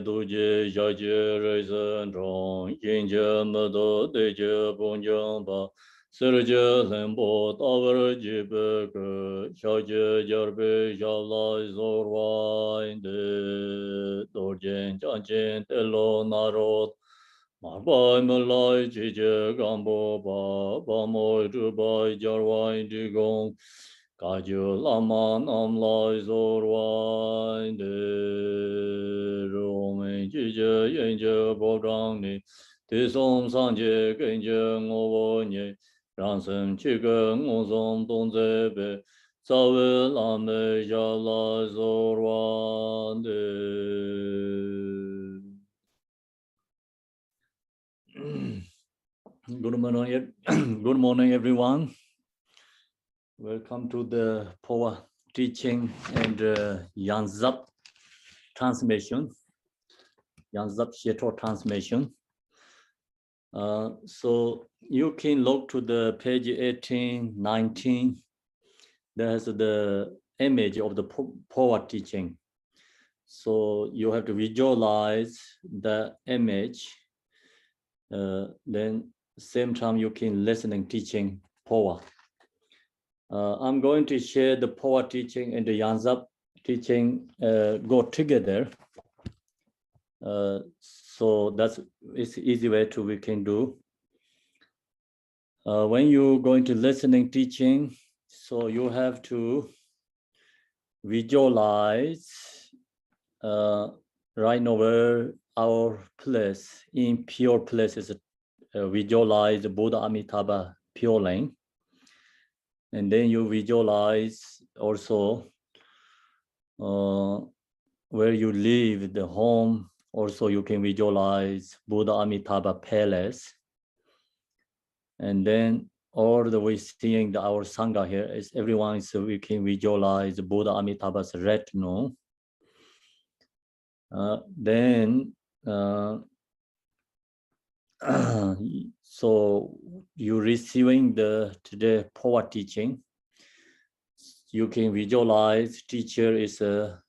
Duje Jaje Reason Rong Yinja Mado Deja Bonjamba Serja Lembo Tower Jibber Shaja Jarbe Jala Zorwa in the Dorjen Janjen Telo Narod Marbai Malai Jija Gambo Ba Moy Dubai Jarwa Digong Kaju Lama Nam Lai Zorwa in the Rome Jija Yenja Bodang Ni Tisom Sanje Genja Ngobo Nye Ransom Chiga Ngozom Donzebe Sawe Lame Jala Zorwa in the Good morning, good morning, everyone. Welcome to the Phowa teaching and Yanzap transmission, Yanzap Shitro transmission. So you can look to the page 18, 19. There's the image of the Phowa teaching. So you have to visualize the image. Then same time you can listening teaching Phowa. I'm going to share the Phowa teaching and the Yanzap teaching go together. So it's easy way to we can do. When you going to listening teaching, so you have to visualize right now where our place in pure place is visualize Buddha Amitabha pure lane. And then you visualize also where you live, the home. Also, you can visualize Buddha Amitabha Palace. And then all the way seeing our Sangha here is everyone, so we can visualize Buddha Amitabha's retinue. Then, so you receiving the today Phowa teaching. You can visualize teacher is a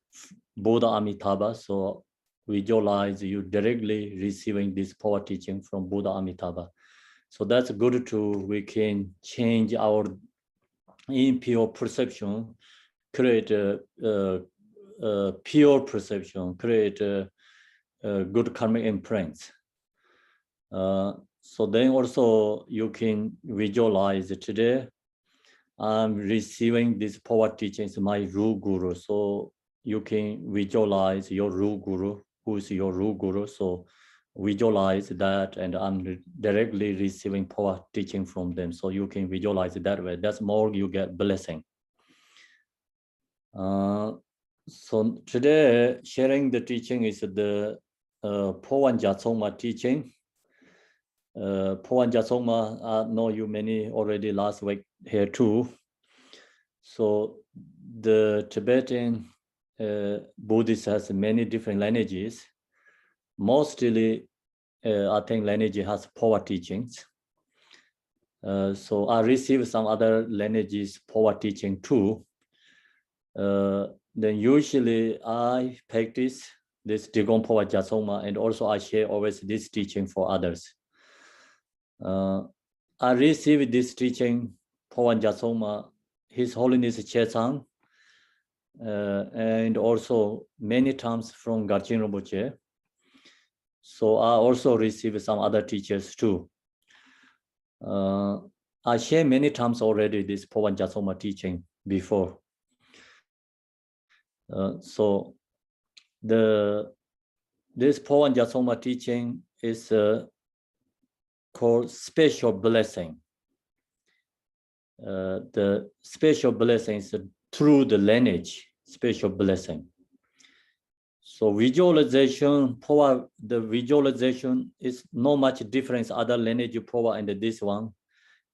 Buddha Amitabha. So visualize you directly receiving this Phowa teaching from Buddha Amitabha. So that's good too. We can change our impure perception, create a pure perception, create a good karmic imprints. So then also you can visualize today I'm receiving this Phowa teachings, my Ru Guru. So you can visualize your Ru Guru, who is your Ru Guru. So visualize that, and I'm directly receiving Phowa teaching from them. So you can visualize it that way. That's more you get blessing. So today sharing the teaching is the Phowa Jatsongma teaching. Phowa Jatsongma, I know you many already last week here too. So the Tibetan Buddhist has many different lineages. Mostly, I think lineage has Phowa teachings. So I received some other lineages Phowa teaching too. Then usually I practice this Digong Phowa Jatsongma, and also I share always this teaching for others. I received this teaching Phowa Jatsongma, His Holiness Chesang, and also many times from Garchen Rinpoche. So I also received some other teachers too. I share many times already this Phowa Jatsongma teaching before. So this Phowa Jatsongma teaching is called special blessing. The special blessing is through the lineage, special blessing. So visualization, Phowa, the visualization is not much difference other lineage Phowa and this one.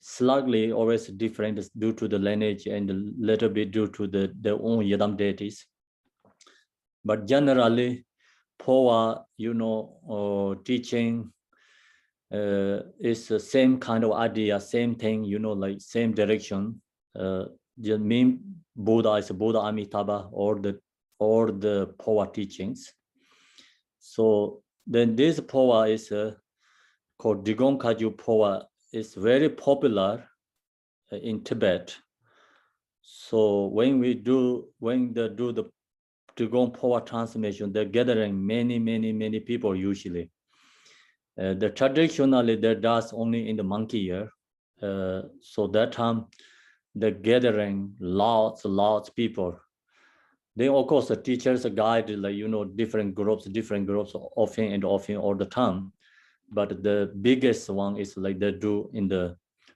Slightly always different due to the lineage and a little bit due to their own Yadam deities. But generally, Phowa, teaching is the same kind of idea, same thing, like same direction. The main Buddha is Buddha Amitabha or the Phowa teachings. So then this Phowa is called Digong Kaju Phowa. It's very popular in Tibet. So when they do the Digong Phowa transmission, they're gathering many people usually. The traditionally they does only in the monkey year. So that time they're gathering lots people. Then of course the teachers guide like different groups often all the time. But the biggest one is like they do in the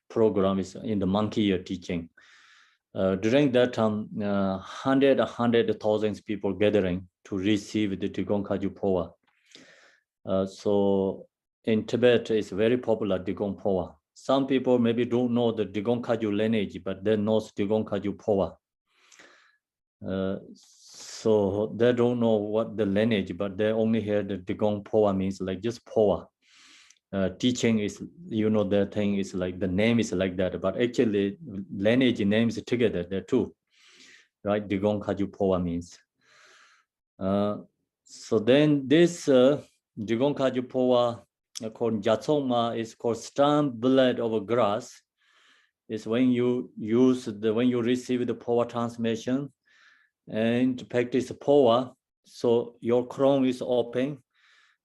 program is in the monkey year teaching. During that time, 100,000 people gathering to receive the Digong Kaju Phowa. So in Tibet, it's very popular Digong Phowa. Some people maybe don't know the Digong Kaju lineage, but they know Digong Kaju Phowa. So they don't know what the lineage, but they only hear the Digong Phowa means like just Phowa. Teaching is, the thing is like the name is like that, but actually lineage names together, there too, right? Digong Kaju Phowa means. So then this Digong Kaju Phowa called Jatsongma is called stem blade of grass. Is when you receive the Phowa transmission and practice Phowa, so your crown is open.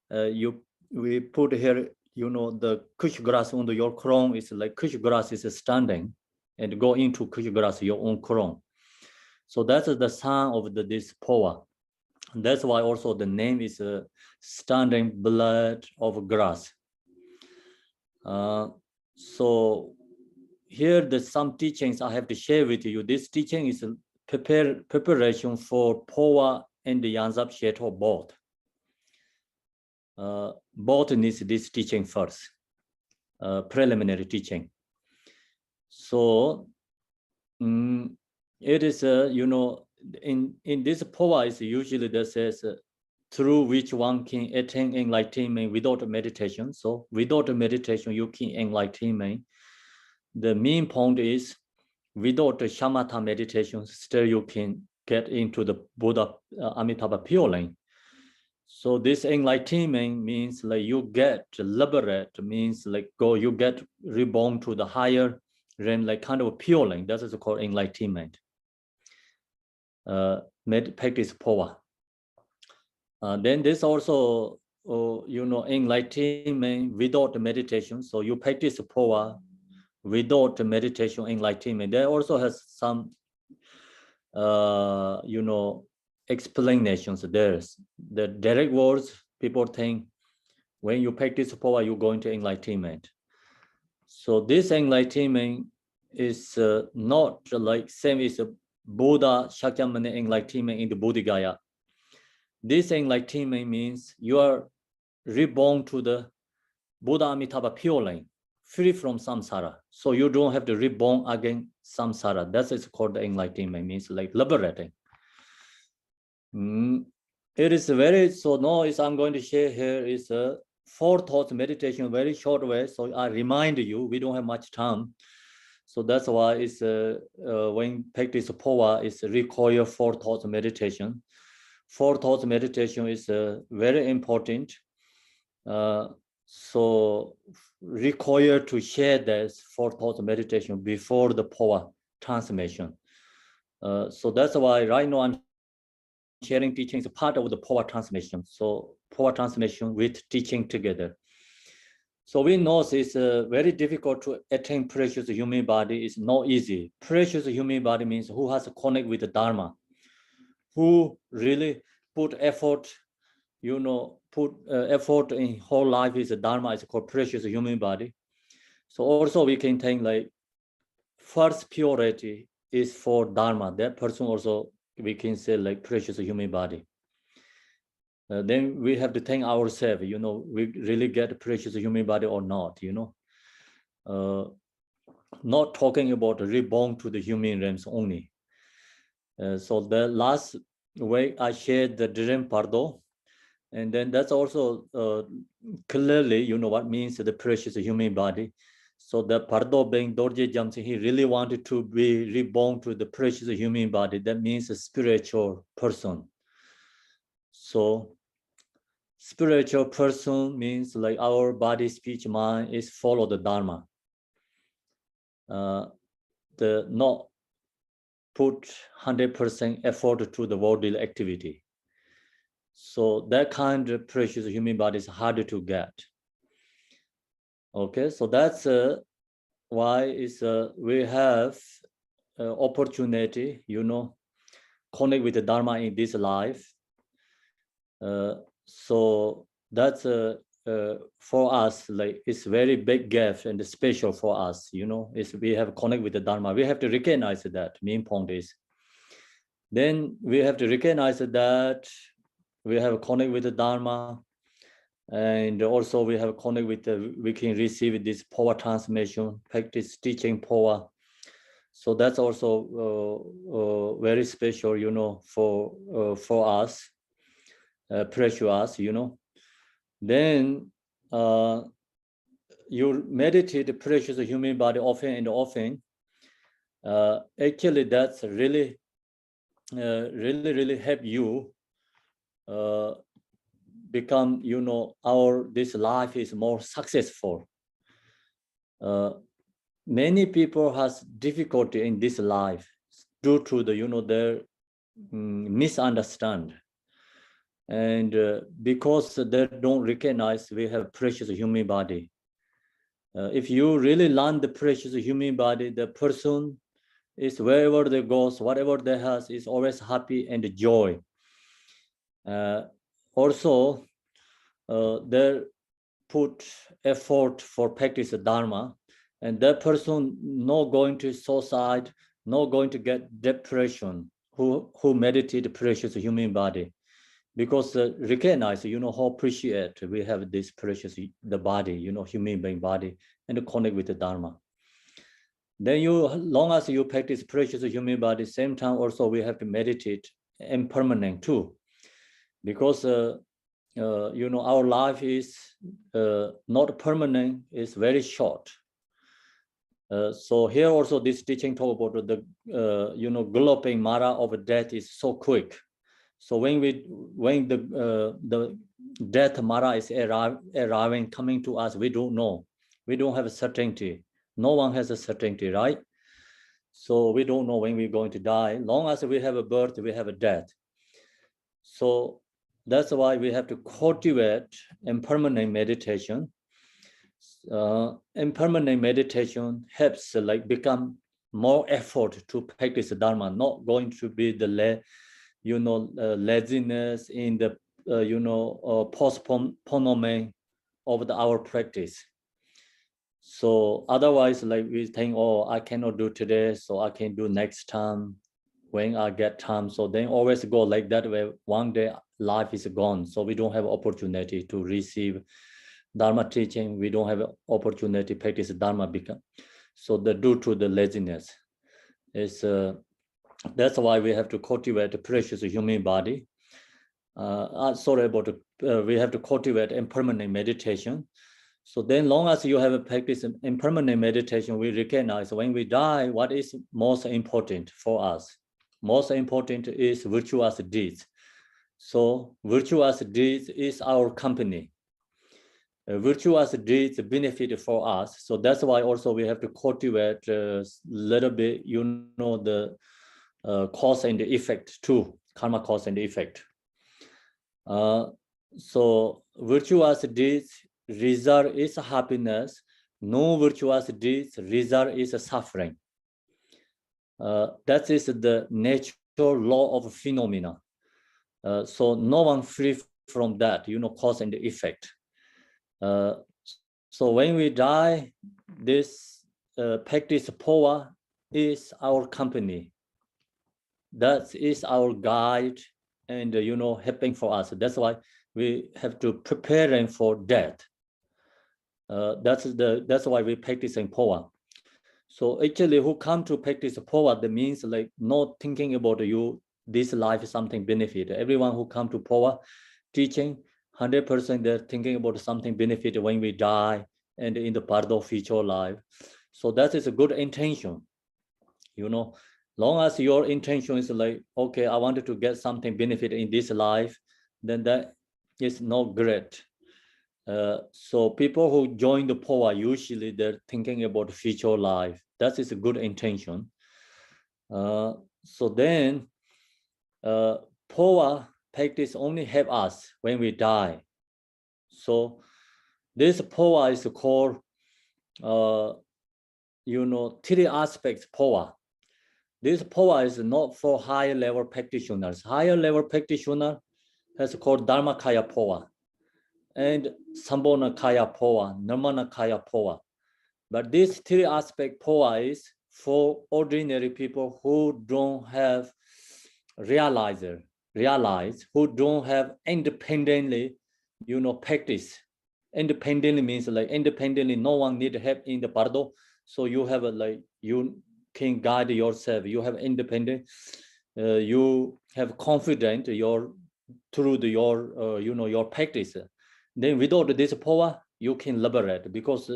We put here, the kush grass under your crown is like kush grass is standing, and go into kush grass your own crown. So that's the sign of this Phowa. That's why also the name is standing blade of grass. So here there's some teachings I have to share with you. This teaching is preparation for Phowa and the Yanzab Shitro both. Both needs this teaching first, preliminary teaching. So it is, in this Phowa is usually that says through which one can attain enlightenment without meditation. So without meditation, you can enlightenment. The main point is without the shamatha meditation, still you can get into the Buddha Amitabha Pure Lane. So this enlightenment means like you get liberate, means like you get reborn to the higher realm, like kind of pure lane. That is called enlightenment. Practice Phowa. Then this also, enlightenment without meditation. So you practice Phowa without meditation, enlightenment. There also has some, explanations. There's the direct words. People think when you practice Phowa, you go into enlightenment. So this enlightenment is not like same as Buddha Shakyamuni enlightenment in the Bodhigaya. This enlightenment means you are reborn to the Buddha Amitabha Pure Lane, free from samsara. So you don't have to reborn again samsara. That is called the enlightenment, means like liberating. It is very, so now is I'm going to share here is a 4 thoughts meditation, very short way. So I remind you, we don't have much time. So that's why it's when practice Phowa is require 4 thoughts meditation. 4 thoughts meditation is very important. So require to share this 4 thoughts meditation before the Phowa transmission. So that's why right now I'm sharing teaching is part of the Phowa transmission. So Phowa transmission with teaching together. So we know it's very difficult to attain precious human body. It's not easy. Precious human body means who has to connect with the Dharma, who really put effort, effort in whole life is the Dharma is called precious human body. So also we can think like first purity is for Dharma. That person also we can say like precious human body. Then we have to think ourselves, we really get precious human body or not, not talking about reborn to the human realms only. So the last way I shared the dream Pardo, and then that's also clearly, what means the precious human body. So the Pardo being Dorje Jamsi, he really wanted to be reborn to the precious human body. That means a spiritual person. So spiritual person means like our body, speech, mind is follow the Dharma. The not put 100% effort to the worldly activity. So that kind of precious human body is harder to get. Okay, so that's why is we have opportunity, connect with the Dharma in this life. So that's for us, like it's very big gift and special for us, is we have connect with the Dharma. We have to recognize that. Main point is, then we have to recognize that we have connect with the Dharma, and also we have connect with we can receive this Phowa transmission, practice teaching Phowa. So that's also very special, for us, precious, Then you meditate the precious human body often and often. Actually, that's really help you become, this life is more successful. Many people has difficulty in this life due to the, their misunderstand. And because they don't recognize we have precious human body. If you really learn the precious human body, the person is wherever they goes, whatever they has, is always happy and joy. Also, they put effort for practice Dharma, and that person not going to suicide, not going to get depression, who meditate precious human body, because recognize, how appreciate we have this precious, the body, human being body, and connect with the Dharma. Then long as you practice precious human body, same time also we have to meditate impermanent too, because our life is not permanent, it's very short. So here also this teaching talk about the galloping mara of death is so quick. So when the death mara is arriving, coming to us, we don't know. We don't have a certainty. No one has a certainty, right? So we don't know when we're going to die. Long as we have a birth, we have a death. So that's why we have to cultivate impermanent meditation. Impermanent meditation helps like become more effort to practice Dharma, not going to be the laziness in the postponement of our practice. So otherwise, like we think, oh, I cannot do today, so I can do next time when I get time. So then always go like that way. One day life is gone, so we don't have opportunity to receive Dharma teaching. We don't have opportunity to practice Dharma become. So due to the laziness, is that's why we have to cultivate the precious human body. Sorry about we have to cultivate impermanent meditation. So then long as you have a practice impermanent meditation, we recognize when we die, what is most important for us? Most important is virtuous deeds. So virtuous deeds is our company. Virtuous deeds benefit for us. So that's why also we have to cultivate a little bit, the cause and the effect too, karma cause and effect. So virtuous deeds result is happiness. No virtuous deeds result is suffering. That is the natural law of phenomena. So no one free from that, cause and effect. So when we die, this practice Phowa is our company. That is our guide and helping for us. That's why we have to preparing for death. That's why we practicing Phowa. So actually, who come to practice Phowa, that means like not thinking about this life is something benefit. Everyone who come to Phowa teaching, 100% they're thinking about something benefit when we die and in the part of future life. So that is a good intention. Long as your intention is like, okay, I wanted to get something benefit in this life, then that is not great. So people who join the Phowa, usually they're thinking about future life. That is a good intention. So then Phowa practice only help us when we die. So this Phowa is called, three aspects Phowa. This Phowa is not for higher level practitioners. Higher level practitioner has called Dharmakaya Phowa and Sambhonakaya Phowa, Nirmanakaya Phowa. But this three aspect Phowa is for ordinary people who don't have realize, who don't have independently, practice. Independently means like independently, no one need help in the bardo. So you have you can guide yourself. You have independent. You have confidence through your your practice. Then without this power, you can liberate, because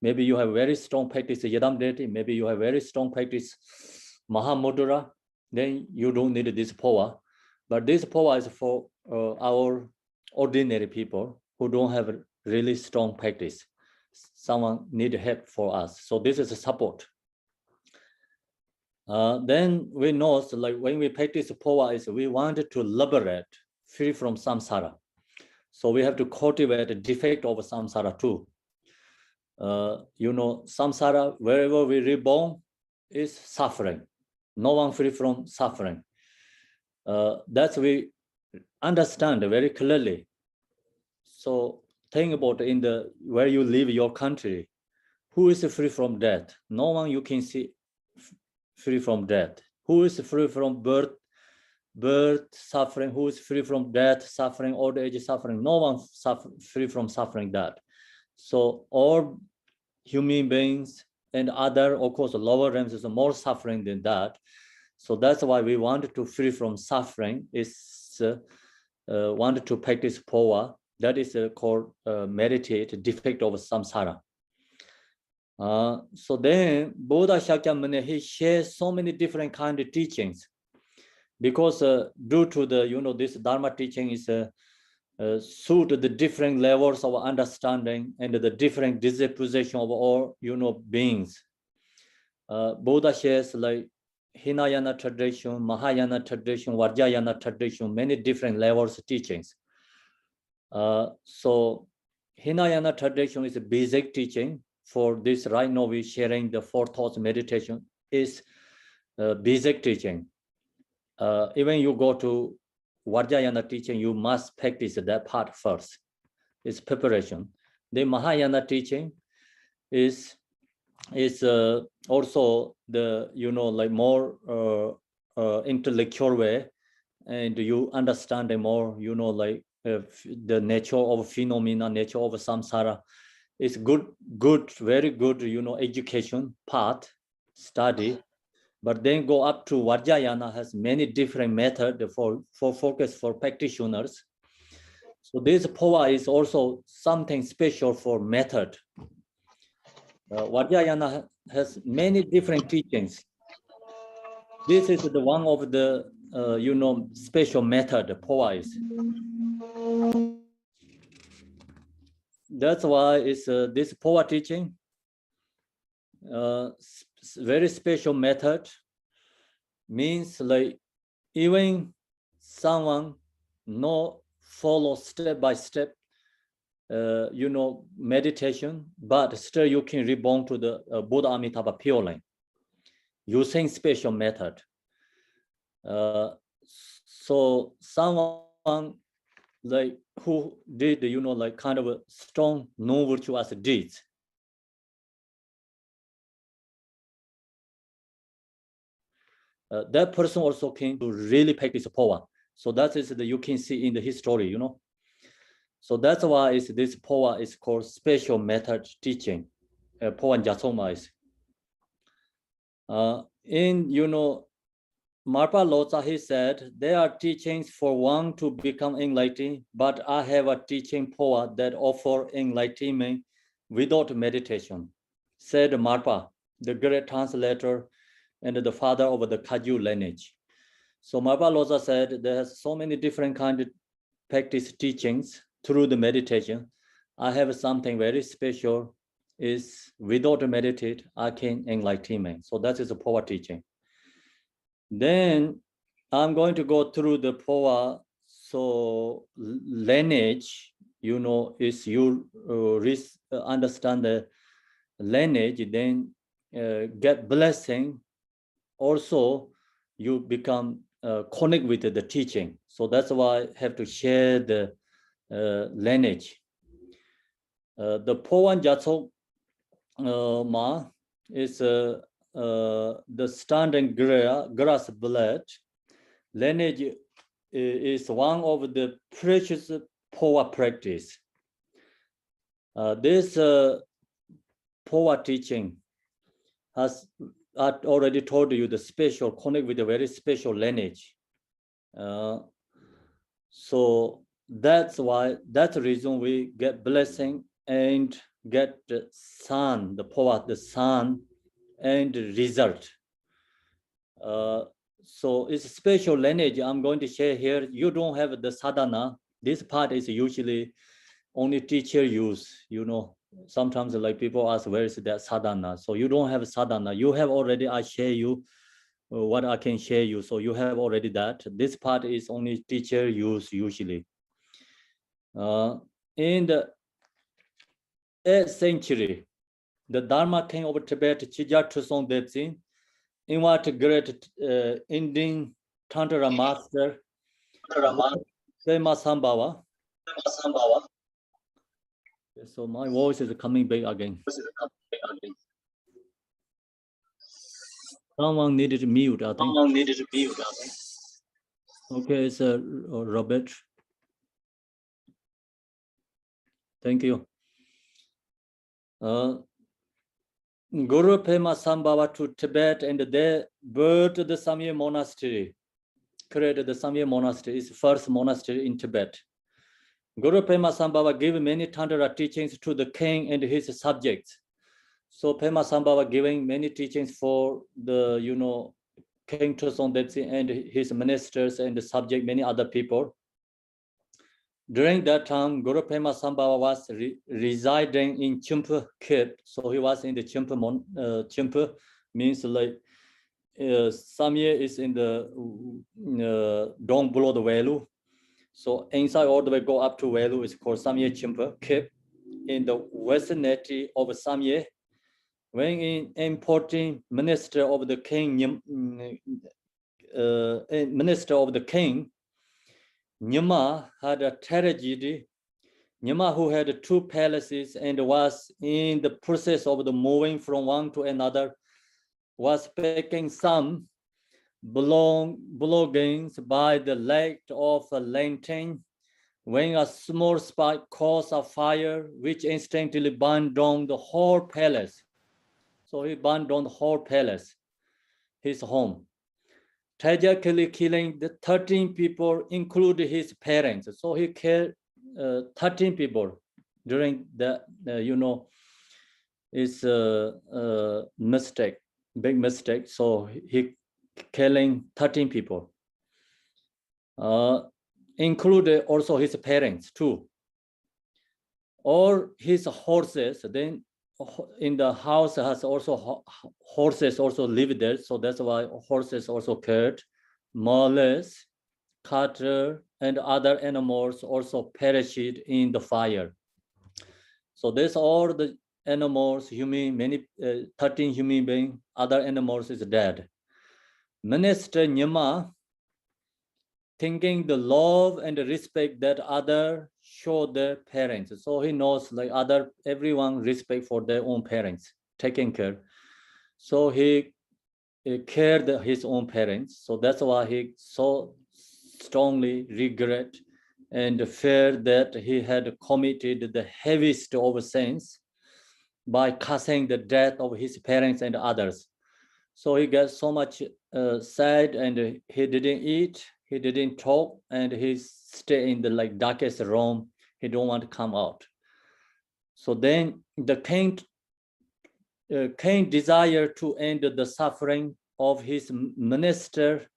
maybe you have very strong practice Yadam Deity, maybe you have very strong practice Mahamudra, then you don't need this power. But this power is for our ordinary people who don't have really strong practice. Someone need help for us. So this is a support. Then we know, so like when we practice power, is we want to liberate, free from samsara. So we have to cultivate the defect of samsara too. Samsara, wherever we reborn, is suffering. No one free from suffering. That's we understand very clearly. So think about where you live, your country, who is free from death? No one you can see free from death. Who is free from birth suffering? Who is free from death suffering, old age suffering? No one free from suffering that. So all human beings and other, of course, lower realms is more suffering than that. So that's why we want to free from suffering, is want to practice Phowa. That is called meditate, defect of samsara. So then Buddha Shakyamuni, he shares so many different kind of teachings, because due to the this Dharma teaching is suit the different levels of understanding and the different disposition of all beings. Buddha shares like Hinayana tradition, Mahayana tradition, Vajrayana tradition, many different levels of teachings. So Hinayana tradition is a basic teaching for this. Right now we're sharing the four thoughts meditation is basic teaching. Even you go to Vajrayana teaching, you must practice that part first. It's preparation. The Mahayana teaching is also the like more intellectual way, and you understand the more like the nature of phenomena, nature of samsara. It's good, very good education part, study. But then go up to Vajrayana, has many different methods for focus for practitioners. So this Phowa is also something special for method. Vajrayana has many different teachings. This is the one of the special method Phowa is. That's why it's this Phowa teaching, very special method, means like even someone not follow step by step meditation, but still you can reborn to the Buddha Amitabha purely using special method. So someone like who did like kind of a strong non-virtuous deeds, that person also can really practice Phowa. So that is you can see in the history, So that's why this Phowa is called special method teaching. Phowa Jasoma is. In Marpa Lotsa, he said, there are teachings for one to become enlightened, but I have a teaching Phowa that offer enlightenment without meditation, said Marpa, the great translator and the father of the Kagyu lineage. So Marpa Lotsa said there are so many different kind of practice teachings through the meditation, I have something very special. Is without meditate, I can enlightenment. So that is a Phowa teaching. Then I'm going to go through the Phowa. So lineage, is you understand the lineage, then get blessing. Also, you become connect with the teaching. So that's why I have to share the lineage. The Phowa Jatsok Ma is the standing grass blood. Lineage is one of the precious Phowa practice. This Phowa teaching has, I already told you, the special connect with a very special lineage. So that's the reason we get blessing and get the sun, the Phowa, the sun, and result. So it's a special lineage I'm going to share here. You don't have the sadhana. This part is usually only teacher use, Sometimes like people ask, where is that sadhana? So you don't have sadhana. You have already, I share you what I can share you. So you have already that. This part is only teacher use usually. In the 8th century, the Dharma king of Tibet, Chijia Detsin, invited great Indian Tantra master, Pema. So my voice is coming back again. Someone needed to mute, I think. Okay, it's Robert. Thank you. Guru Pema Sambhava to Tibet, and they built the Samye monastery, created the Samye monastery. It's the first monastery in Tibet. Guru Pema Sambhava gave many Tantra teachings to the king and his subjects. So Pema Sambhava giving many teachings for the, King Trison Detsi and his ministers and the subject, many other people. During that time, Guru Pema Sambhava was residing in Chimpa Kip. So he was in the Chimpa means like Samye is in the down below the Velu. So inside all the way go up to Velu is called Samye Chimpa Kip. In the vicinity of Samye, when in importing minister of the king, Nyama had a tragedy. Nyama, who had 2 palaces and was in the process of the moving from one to another, was picking some belongings by the light of a lantern, when a small spark caused a fire which instantly burned down the whole palace. So he burned down the whole palace, his home, tragically killing the 13 people, including his parents. So he killed 13 people during the, it's a mistake, big mistake. So he killing 13 people, included also his parents too. All his horses, then in the house has also horses also live there. So that's why horses also killed. Mules, cattle, and other animals also perished in the fire. So that's all the animals, many 13 human beings, other animals is dead. Minister Nyama, thinking the love and the respect that other show their parents. So he knows like everyone respect for their own parents, taking care. So he cared his own parents. So that's why he so strongly regret and fear that he had committed the heaviest of sins by causing the death of his parents and others. So he got so much sad, and he didn't eat, he didn't talk, and he stayed in the darkest room. He don't want to come out. So then the king desired to end the suffering of his minister.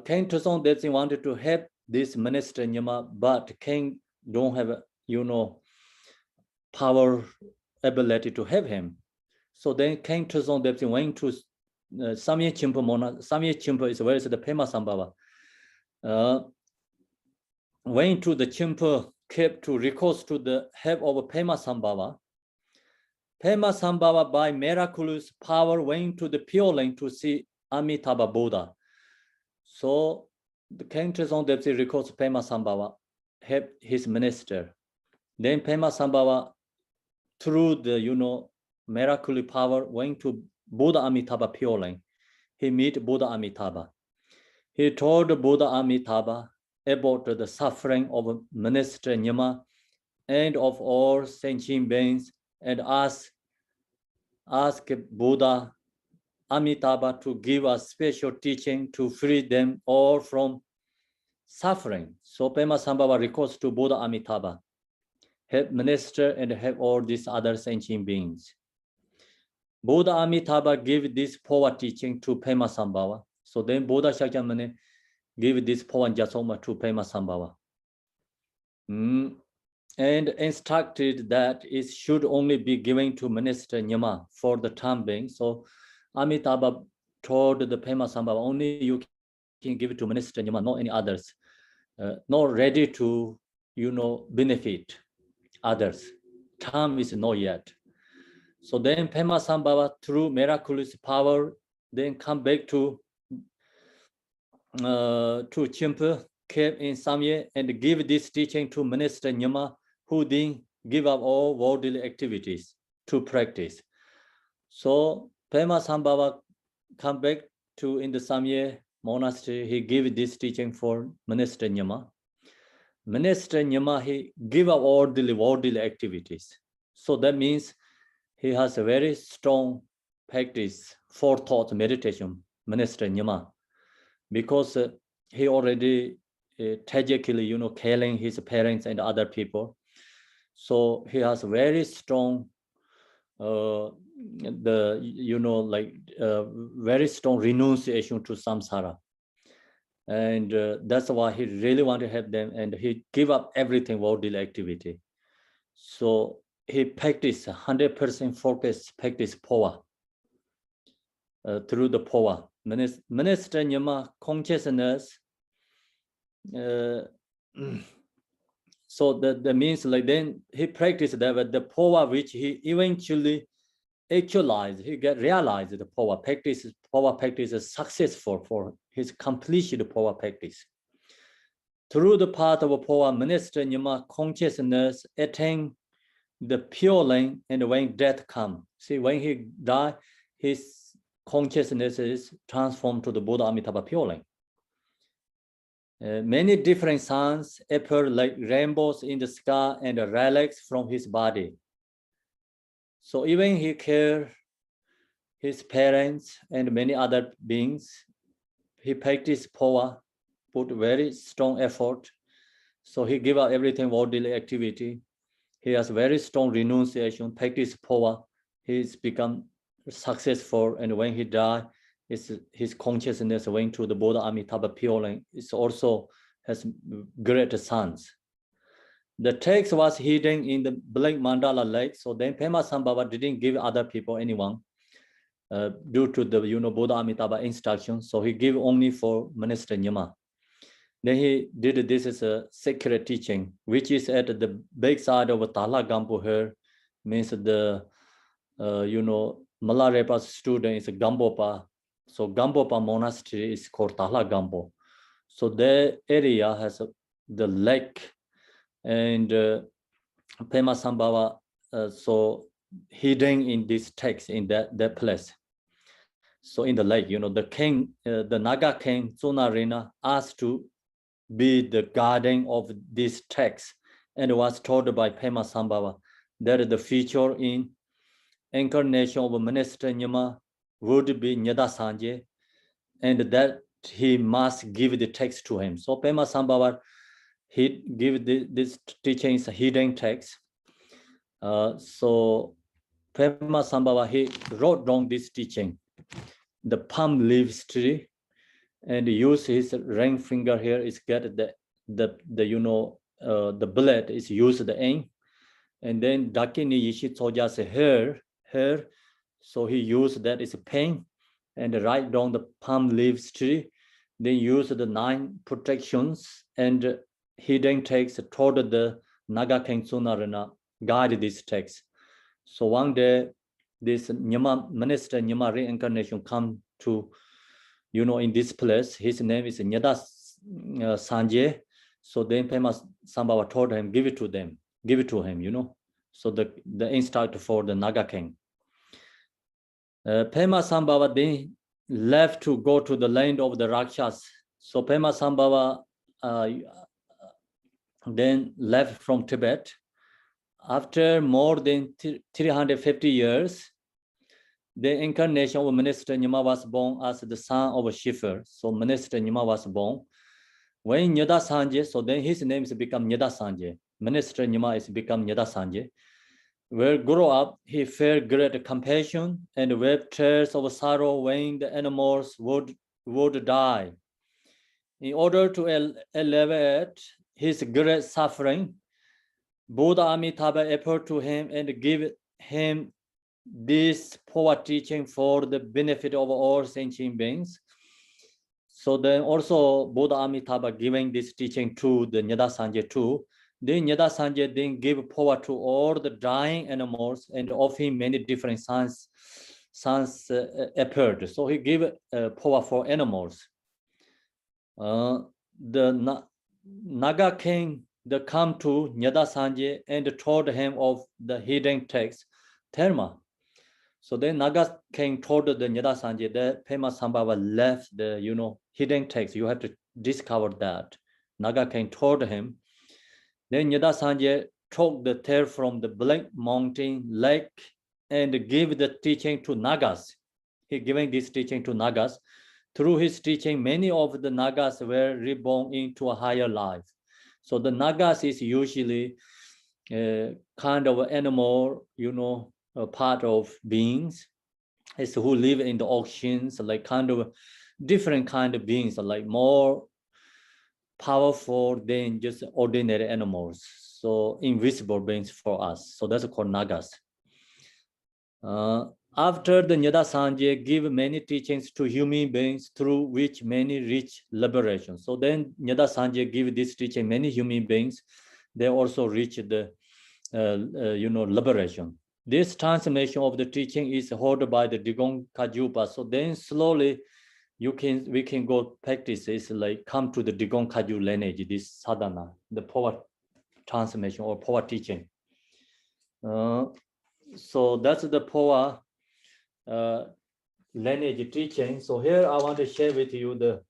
King Trison Detsin wanted to help this minister Nyama, but king don't have, power, ability to have him. So then King Tuzon Depsi went to Samye Chimpa Mona. Samye Chimpa is where is the Pema Sambhava. Went to the Chimpa kept to recourse to the help of Pema Sambhava. Pema Sambhava by miraculous power went to the Pure Land to see Amitabha Buddha. So the King Tuzon Depsi recourse to Pema Sambhava, help his minister. Then Pema Sambhava, through the miraculous power, went to Buddha Amitabha Pure Land. He met Buddha Amitabha. He told Buddha Amitabha about the suffering of minister Nyama and of all sentient beings, and asked Buddha Amitabha to give a special teaching to free them all from suffering. So Pema Sambhava requests to Buddha Amitabha, help minister and help all these other sentient beings. Buddha Amitabha gave this Phowa teaching to Pema Sambhava. So then Buddha Shakyamuni gave this Phowa Jasoma to Pema Sambhava. And instructed that it should only be given to minister Nyama for the time being. So Amitabha told the Pema Sambhava, only you can give it to minister Nyama, not any others. Not ready to, benefit others. Time is not yet. So then Pema Sambhava, through miraculous power, then come back to Chimpa, came in Samye, and give this teaching to minister Nyama, who then give up all worldly activities to practice. So Pema Sambhava come back to in the Samye monastery. He gave this teaching for minister Nyama. Minister Nyama, he give up all the worldly activities. So that means he has a very strong practice, forethought meditation, minister Nyama, because he already tragically, killing his parents and other people. So he has very strong, very strong renunciation to samsara. And that's why he really want to help them, and he give up everything worldly activity. So he practiced 100% focus, practice Phowa through the Phowa. Minister Nyama consciousness. So that means like then he practiced that with the Phowa, which he eventually actualized. He realized the Phowa practice is successful for his completed Phowa practice. Through the path of Phowa, minister Nyama consciousness attained the Pure Land, and when death comes, see, when he died, his consciousness is transformed to the Buddha Amitabha Pure Land. Many different suns appear like rainbows in the sky and relics from his body. So even he cared his parents and many other beings, he practiced Phowa, put very strong effort. So he gave up everything worldly activity. He has very strong renunciation, practice Phowa. He's become successful, and when he died, his consciousness went to the Buddha Amitabha Pure Land. It also has great sons. The text was hidden in the Black Mandala Lake, so then Pema Sambhava didn't give other people anyone due to the Buddha Amitabha instruction. So he gave only for minister Nyama. Then he did this as a secret teaching, which is at the backside of Tala Gampo here, means the Malarepa's student is Gambopa. So Gambopa monastery is called Tala Gampo. So the area has the lake, and Pema Sambhava so hidden in this text in that place. So in the lake, the king, the Naga king Tsunarina asked to be the guardian of this text, and was told by Pema Sambhava that the future in incarnation of minister Nyama would be Nyada Sanje, and that he must give the text to him. So Pema Sambhava, he give this teaching is a hidden text. So Pema Sambhava, he wrote down this teaching, the palm leaves tree, and use his ring finger here is get the the bullet is used the aim, and then Dakini Yishito just hair, so he used that is a pain, and write down the palm leaves tree, then use the 9 protections, and he then takes toward the Naga King Sunarana, guide this text. So one day this Nyama minister Nyama reincarnation come to, in this place. His name is Nyada Sanje. So then Pema Sambhava told him, give it to him, So the instruct for the Naga King. Pema Sambhava then left to go to the land of the Rakshas. So Pema Sambhava then left from Tibet. After more than 350 years, the incarnation of Minister Nyama was born as the son of Shifra. So Minister Nyama was born. When Nyada Sanje, so then his name is become Nyada Sanje. Minister Nyama is become Nyada Sanje. Where grow up, he felt great compassion and wept tears of sorrow when the animals would die. In order to alleviate his great suffering, Buddha Amitabha appeared to him and gave him this Phowa teaching for the benefit of all sentient beings. So then also Buddha Amitabha giving this teaching to the Nyada Sanje too. Then Nyada Sanje then gave Phowa to all the dying animals, and of him many different sons appeared. So he gave Phowa for animals. The Naga King come to Nyada Sanje and told him of the hidden text, Therma. So then Naga King told the Nyada Sanje that Pema Sambhava left the hidden text. You have to discover that. Naga King told him. Then Nyada Sanje took the tail from the Black Mountain Lake and gave the teaching to Nagas. He giving this teaching to Nagas. Through his teaching, many of the Nagas were reborn into a higher life. So the Nagas is usually kind of animal, a part of beings. It's who live in the oceans, like kind of different kind of beings, like more powerful than just ordinary animals. So invisible beings for us. So that's called Nagas. After the Nyada Sanje give many teachings to human beings through which many reach liberation. So then Nyada Sanje give this teaching many human beings. They also reach the liberation. This transformation of the teaching is held by the Digong Kajupa. So then slowly we can go practice. It's like come to the Digong Kaju lineage, this sadhana, the Phowa transformation or Phowa teaching. So that's the Phowa lineage teaching. So here I want to share with you the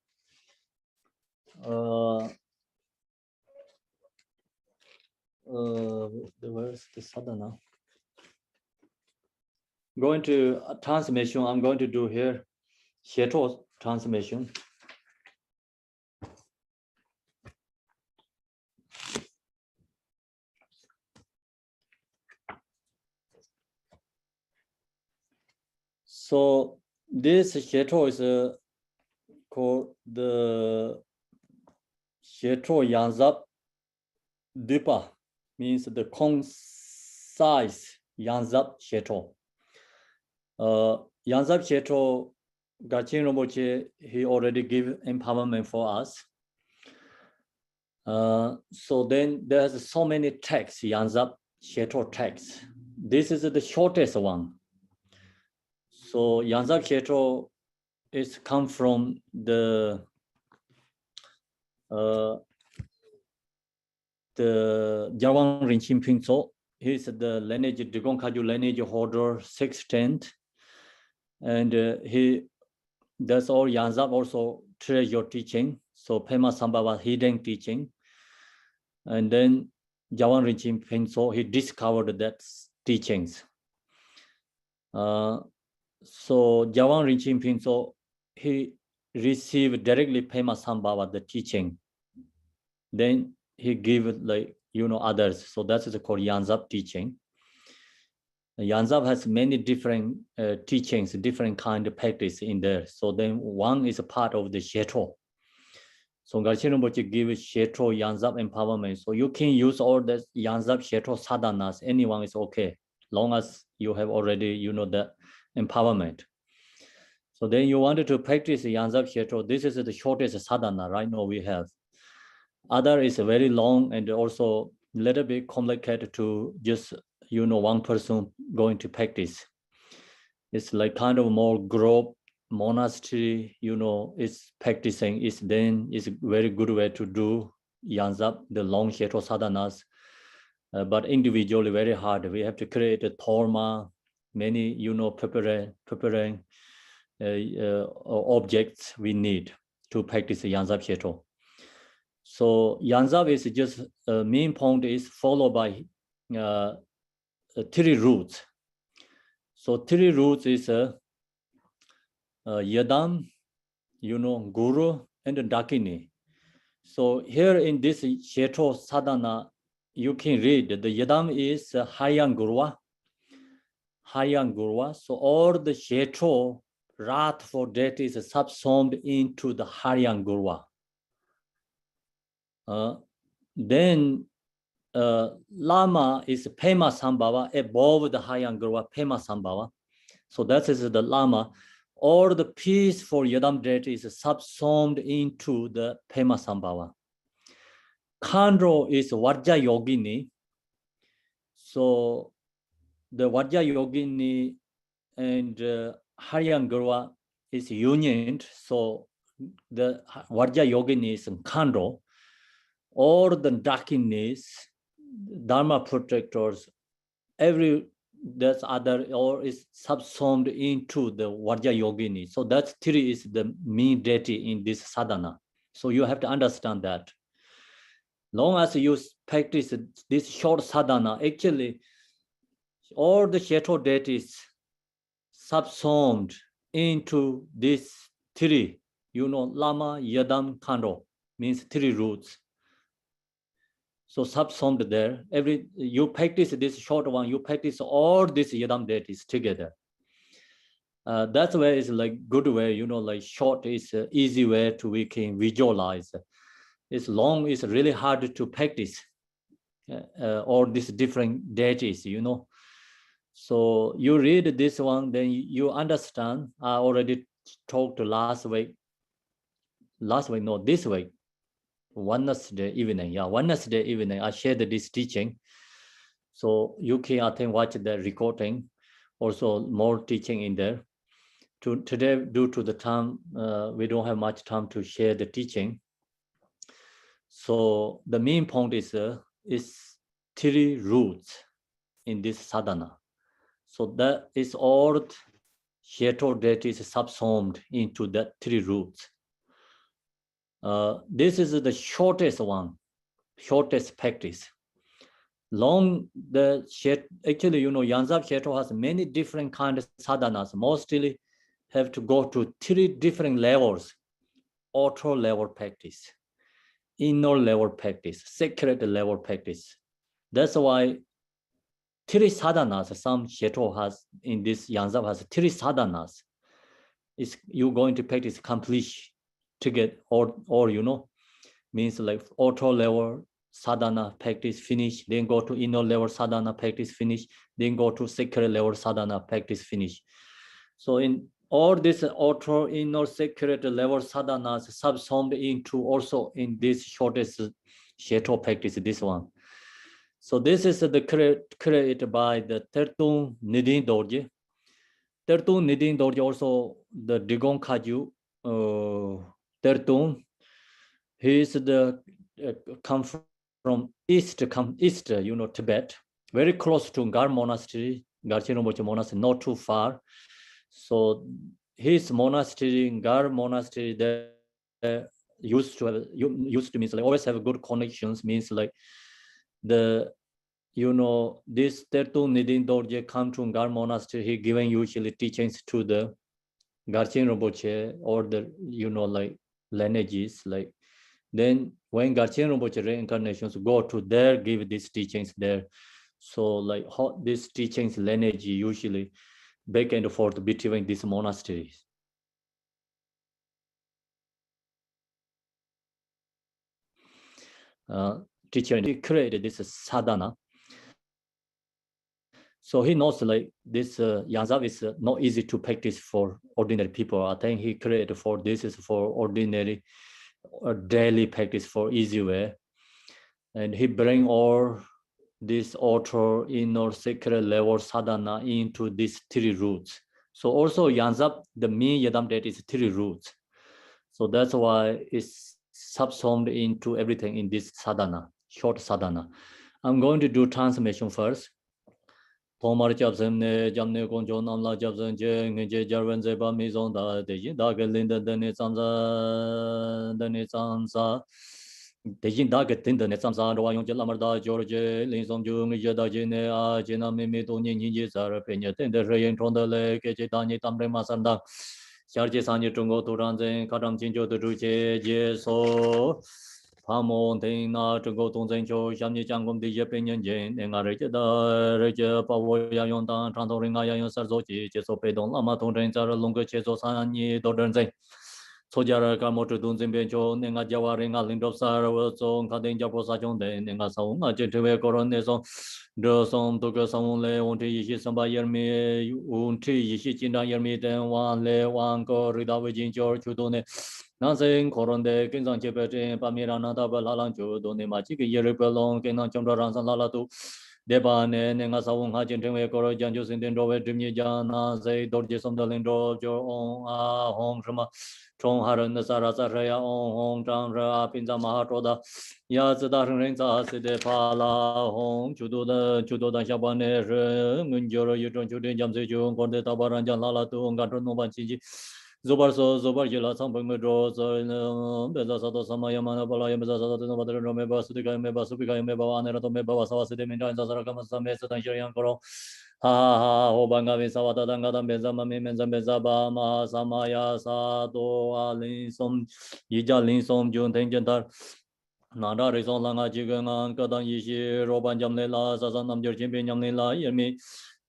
where's the sadhana? Going to transformation. I'm going to do here Shitro transformation. So this Shitro is called the Shitro Yanzab Dipa, means the concise Yanzab Shitro. Yanzab Shitro, Gachin Rinpoche, he already gave empowerment for us. So then there's so many texts, Yanzab Shitro texts. This is the shortest one. So Yanzab Shitro is come from the Jawang Rinchen Pinso. He's the lineage, Digong Kaju lineage holder 610th. And that's all Yanzab also treasure teaching. So Pema Sambhava hidden teaching. And then Jawang Rinchen Pinso, he discovered that teachings. So Jawang Rinchen Pinso, he received directly Pema Sambhava the teaching. Then he gave others. So that is called Yanzab teaching. Yanzab has many different teachings, different kind of practice in there. So then one is a part of the Shitro. So Garchen Rinpoche give Shitro, Yanzab empowerment. So you can use all the Yanzab, Shitro, sadhanas. Anyone is okay, long as you have already, you know, the empowerment. So then you wanted to practice Yanzab, Shitro. This is the shortest sadhana right now we have. Other is very long and also a little bit complicated to just, you know, one person going to practice. It's like kind of more group monastery, you know, it's practicing. It's then it's a very good way to do Yanzab, the long Shitro sadhanas. But individually very hard. We have to create a torma, many, you know, preparing objects we need to practice Yanzab Shitro. So Yanzab is just main point is followed by 3 roots. So 3 roots is Yadam, you know, Guru, and Dakini. So here in this Shitro sadhana, you can read the Yadam is Hayang Gurwa. Hayang Gurwa. So all the Shitro wrath for that is subsumed into the Hayang Gurwa. Then Lama is Pema Sambhava, above the Hayang Gurwa, Pema Sambhava. So that is the Lama. All the peace for Yadam deity is subsumed into the Pema Sambhava. Khandro is Vajja Yogini. So the Vajja Yogini and Hayang Gurwa is union. So the Vajja Yogini is Khandro. All the Dakinis, Dharma protectors, every that's other or is subsumed into the Vajja Yogini. So that's 3 is the main deity in this sadhana. So you have to understand that. Long as you practice this short sadhana, actually all the Shitro deities subsumed into these 3, you know, Lama, Yadam, Khandro, means 3 roots. So subsumed there. You practice this short one, you practice all these Yadam deities together. That's where it's like good way, you know, like short is easy way to we can visualize. It's long, it's really hard to practice all these different deities, you know. So you read this one, then you understand. I already talked last week, no, this week, Wednesday evening. Yeah, Wednesday evening, I shared this teaching. So you can, I think, watch the recording. Also more teaching in there. Today, due to the time, we don't have much time to share the teaching. So the main point is 3 roots in this sadhana. So that is all Shitro deity is subsumed into the 3 roots. This is the shortest one, shortest practice. Long the actually, you know, Yanzab Shitro has many different kinds of sadhanas. Mostly have to go to 3 different levels: outer level practice, inner level practice, sacred level practice. That's why 3 sadhanas, some Shitro has in this Yanzab has 3 sadhanas. Is you're going to practice complete to get or you know, means like outer level sadhana practice finish, then go to inner level sadhana practice finish, then go to sacred level sadhana practice finish. So in all this outer, inner, sacred level sadhanas subsumed into also in this shortest Shitro practice, this one. So this is the created by the Tertun Nidin Dorje. Tertun Nidin Dorje also the Digong Kaju Tertun. He is the come from east, you know, Tibet, very close to Gar Monastery, Garchen Rinpoche Monastery, not too far. So his monastery, Gar Monastery, there used to means like always have good connections, means like the, you know, this Tertun Nidin Dorje come to Gar Monastery, he giving usually teachings to the Garchen Rinpoche or the, you know, like lineages, like then when Garchen Rinpoche reincarnations go to there, give these teachings there. So like how these teachings lineage usually back and forth between these monasteries. teacher, he created this sadhana. So he knows like this Yanzab is not easy to practice for ordinary people. I think he created for this is for ordinary daily practice for easy way. And he bring all this author inner sacred level sadhana into these three roots. So also Yanzab, the main Yadam that is three roots. So that's why it's subsumed into everything in this sadhana, short sadhana. I'm going to do transformation first. Tomar Jabsene, Jamne Conjo Namla Jabsen, Jarvan Zeba Mizon da Dejin, Dagalinda, the Netzamza, the Netzamza, Dejin Dagatin, the Netzamza, Royal Jalamarda, George, Linsom Jung, Jadajine, Jena Mimito, Ninjizar, Pena, the Rain Trondale, Kejitani, Tamre Masanda, Charge Sanya Tungo, Turanzen, Kadam Jinjo, the Ruche, Jeso. Pamon Ting Na to go to Zencho, Shamni Changum, the Japan Jane, and Arja, Reja, Pavoya Yontan, Trantoring Ayan Sarzochi, Chesopedon, Amaton Renzar, Longa Cheso Sani, Dodernze. Sojara Kamoto Dunzin Bencho, Nenga Jawaring, Alindo Sarah, Kadin Japosajon, Nenga Song, a Gentile Coroneson, Drosom took a song le, Unti Yishi by Yermi, Unti Yishi Chinda Yermi, then one le, one go, Ridavijin George, Chudone. Nothing Coronde, Kinsan Chipet, Pamirana, Tabalan, Doni Machik, Yeripelon, Kinan Chambra Ransan Lalatu, Debane, Nengasawung Hajin, Coro, Janjus in the Rover, Dimijana, Zay, Dorjes on the Lindro, your own home from a Chong Haran, the Sarasaraya, on home, Tamra, Pinza Mahatoda, Yazadar Renza, Sede Pala, home, Chudo, Shabane, Munjoro, you don't Jamsi, Conde Tabaranjan Lalatu, Gatron Nobanchi. Zobar Jila Sampang Medro, Beza Sato Samaya Mana Balaya Beza Sato Mother Meba Sudika Meba Supika Meba Anerato Meba Savas de Minda Sarakama Samesa Tanjarian Koro. Ha ha Obanga Visawata Dangada Beza Mami Menza Bezaba Ma Samaya Sato Alinsom Yija Linsom Jun Tenjantar. Nada Rison Langa Jigangan Kadan Yishi Roban Jamlela Sazanam Jurjim Yamila Yemi.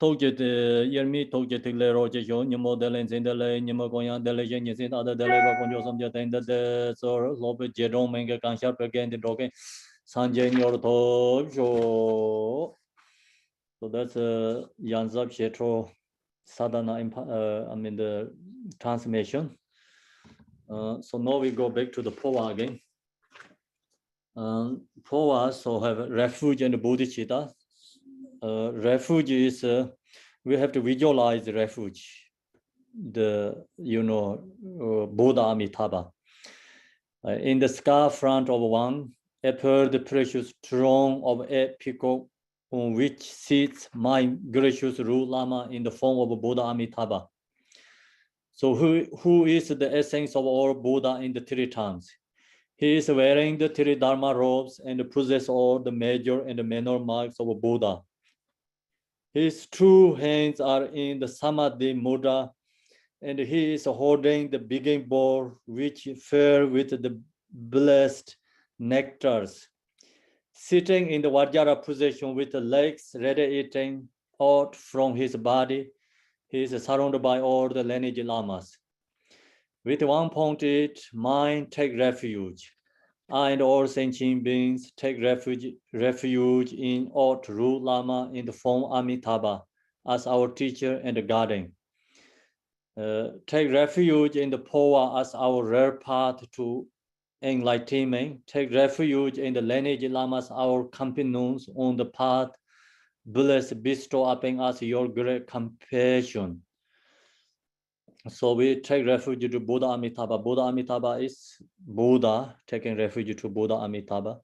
Toget Yermi Toget Lero Jon, Nemo Delens in the lane, Nemo Goyan Delegan, is in other Deleva Conjosum Jatin, the Sor Lobe Jerome Manga can sharp again the Dogen Sanjay Yorto. So that's Yanzab Shitro Sadhana, I mean the transformation. So now we go back to the Phowa again. Phowa so have refuge and bodhicitta. Refuge is we have to visualize the refuge, the Buddha Amitabha. In the scar front of one appeared the precious throne of a peacock on which sits my gracious Ru Lama in the form of Buddha Amitabha. So who is the essence of all Buddha in the three terms? He is wearing the three Dharma robes and possesses all the major and the minor marks of Buddha. His two hands are in the Samadhi Mudra, and he is holding the beginning bowl, which fell with the blessed nectars. Sitting in the Vajra position with the legs radiating out from his body, he is surrounded by all the lineage lamas. With one pointed mind, take refuge. I and all sentient beings take refuge in Ot Ru Lama in the form Amitabha as our teacher and guardian. Take refuge in the Phowa as our rare path to enlightenment. Take refuge in the lineage lamas, our companions on the path. Bless, bestow upon us your great compassion. So we take refuge to Buddha Amitabha. Buddha Amitabha is Buddha taking refuge to Buddha Amitabha,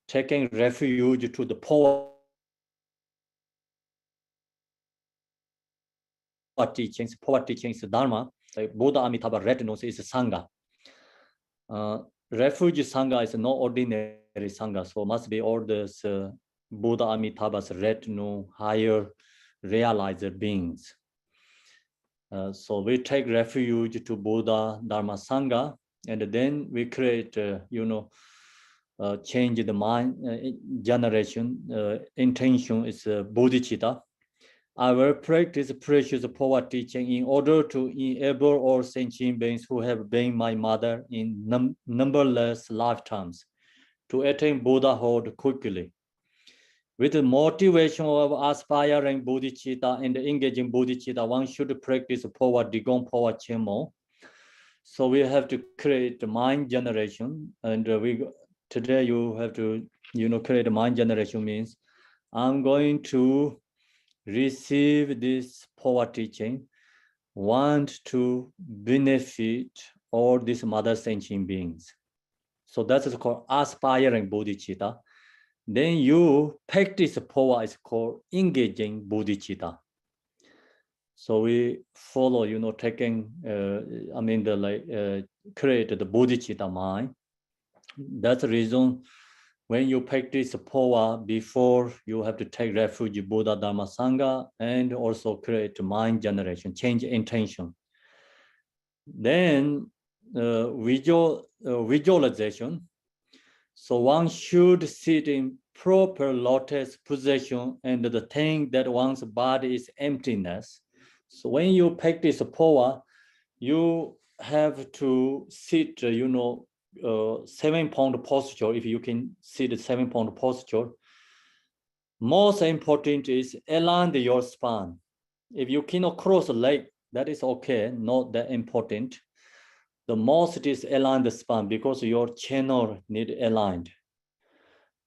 taking refuge to the Phowa teachings, Dharma. Like Buddha Amitabha retinus is Sangha. Refuge Sangha is no ordinary Sangha, so must be all this Buddha Amitabha's retinue, higher realizer beings. So we take refuge to Buddha Dharma Sangha, and then we create, change the mind, generation, intention is bodhicitta. Our practice precious Phowa teaching in order to enable all sentient beings who have been my mother in numberless lifetimes to attain Buddhahood quickly. With the motivation of aspiring bodhicitta and engaging bodhicitta, one should practice Phowa, Digong, Phowa, Chemo. So we have to create the mind generation, and today you have to create a mind generation means I'm going to receive this Phowa teaching, want to benefit all these mother sentient beings. So that is called aspiring bodhicitta. Then you practice Phowa is called engaging bodhicitta. So we follow, taking, create the bodhicitta mind. That's the reason when you practice Phowa, before you have to take refuge Buddha, Dharma, Sangha, and also create mind generation, change intention. Then visualization. So one should sit in proper lotus position, and the thing that one's body is emptiness. So when you practice Phowa, you have to sit, 7-point posture. If you can sit the 7-point posture, most important is align your spine. If you cannot cross the leg, that is okay, not that important. The most is align the spine because your channel need aligned.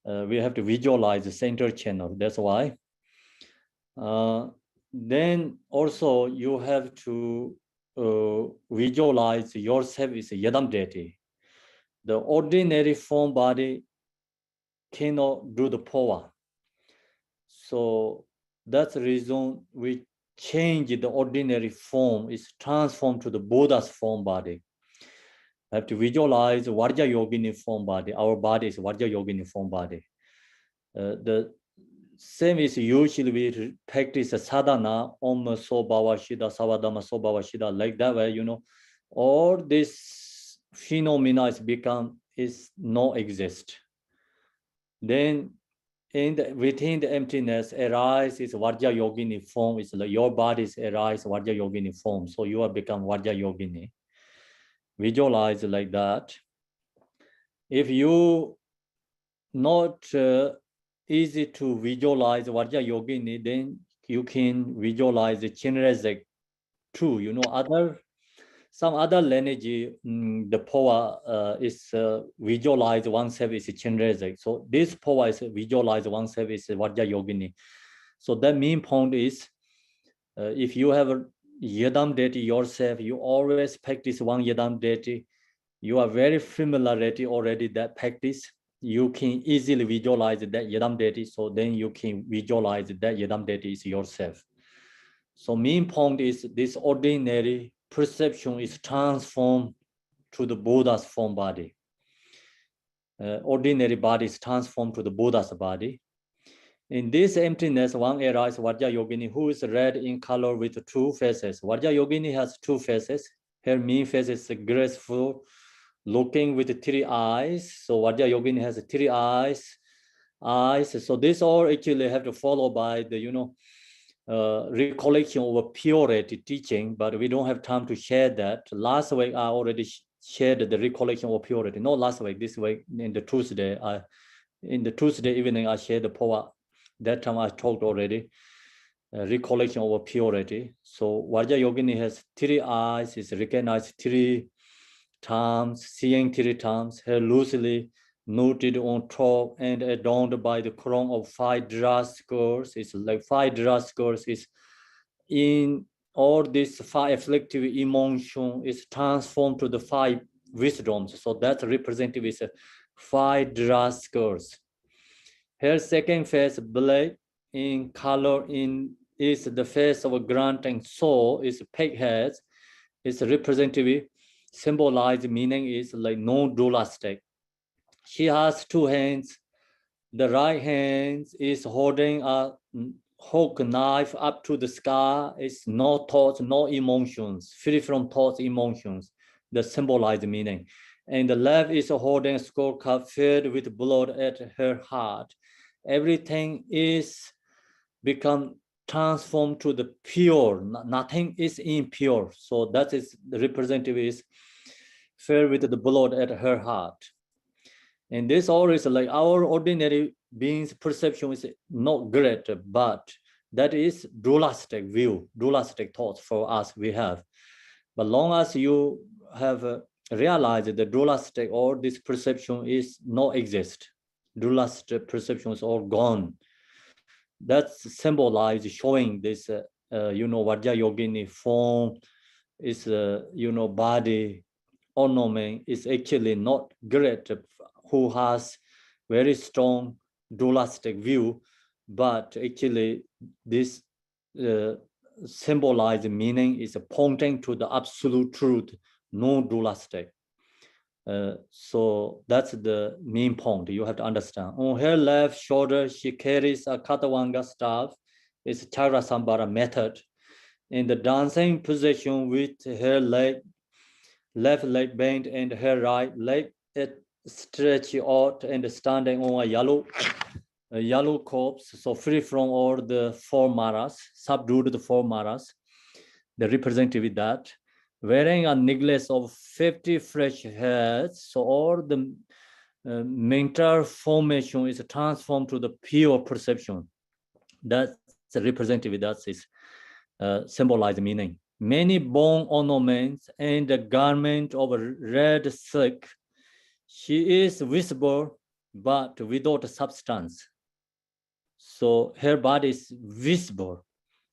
We have to visualize the center channel. That's why. Then also you have to visualize yourself as a Yadam deity. The ordinary form body cannot do the Phowa. So that's the reason we change the ordinary form, is transformed to the Buddha's form body. I have to visualize Vajra Yogini form body. Our body is Vajra Yogini form body. The same is usually we practice sadhana, Om So Bhava Shida, Savadama So Bhava Shida, like that way, all this phenomena is no exist. Then within the emptiness arises Vajra Yogini form. It's like your bodies arise Vajra Yogini form. So you have become Vajra Yogini. Visualize like that. If you not easy to visualize Vajra Yogini, then you can visualize the Chinrezek too. Some other lineage, the Phowa is visualize oneself is Chinrezek. So this Phowa is visualize oneself is Vajra Yogini. So the main point is, if you have a Yadam deity yourself, you always practice one Yadam deity. You are very familiarity already that practice. You can easily visualize that Yadam deity. So then you can visualize that Yadam deity is yourself. So main point is this ordinary perception is transformed to the Buddha's form body. Ordinary body is transformed to the Buddha's body. In this emptiness, one arises Vajra Yogini, who is red in color with two faces. Vajra Yogini has two faces. Her main face is graceful, looking with 3 eyes. So Vajra Yogini has 3 eyes. So this all actually have to follow by the recollection of a purity teaching, but we don't have time to share that. Last week I already shared the recollection of purity. Not last week, this week in the Tuesday. In the Tuesday evening I shared the Phowa. That time I talked already. Recollection of purity. So Vajra Yogini has 3 eyes, is recognized 3 times, seeing 3 times, hair loosely noted on top and adorned by the crown of 5 dress skirts. It's like 5 dress skirts is in all this 5 afflictive emotion is transformed to the 5 wisdoms. So that's representative is 5 dress skirts. Her second face, black in color, is the face of a granting soul, is pig heads, is representative, symbolized meaning is like non-dualistic. She has 2 hands. The right hand is holding a hook knife up to the sky. It's no thoughts, no emotions, free from thoughts, emotions, the symbolized meaning. And the left is holding a skull cup filled with blood at her heart. Everything is become transformed to the pure. Nothing is impure. So that is the representative is filled with the blood at her heart. And this all is like our ordinary being's perception is not great, but that is dualistic view, dualistic thoughts for us we have. But long as you have realized the dualistic or this perception is not exist, dualistic perception is all gone. That's symbolized showing this, Vajra Yogini form is, body ornament is actually not great, who has very strong dualistic view, but actually this symbolized meaning is pointing to the absolute truth, no dualistic. So that's the main point you have to understand. On her left shoulder, she carries a Katawanga staff. It's Chakra Sambara method. In the dancing position with her left leg bent and her right leg stretched out and standing on a yellow corpse, so free from all the four maras, subdued the four maras, the representative that. Wearing a necklace of 50 fresh hairs, so all the mental formation is transformed to the pure perception. That's the representative, that is symbolized meaning. Many bone ornaments and a garment of red silk. She is visible, but without substance. So her body is visible,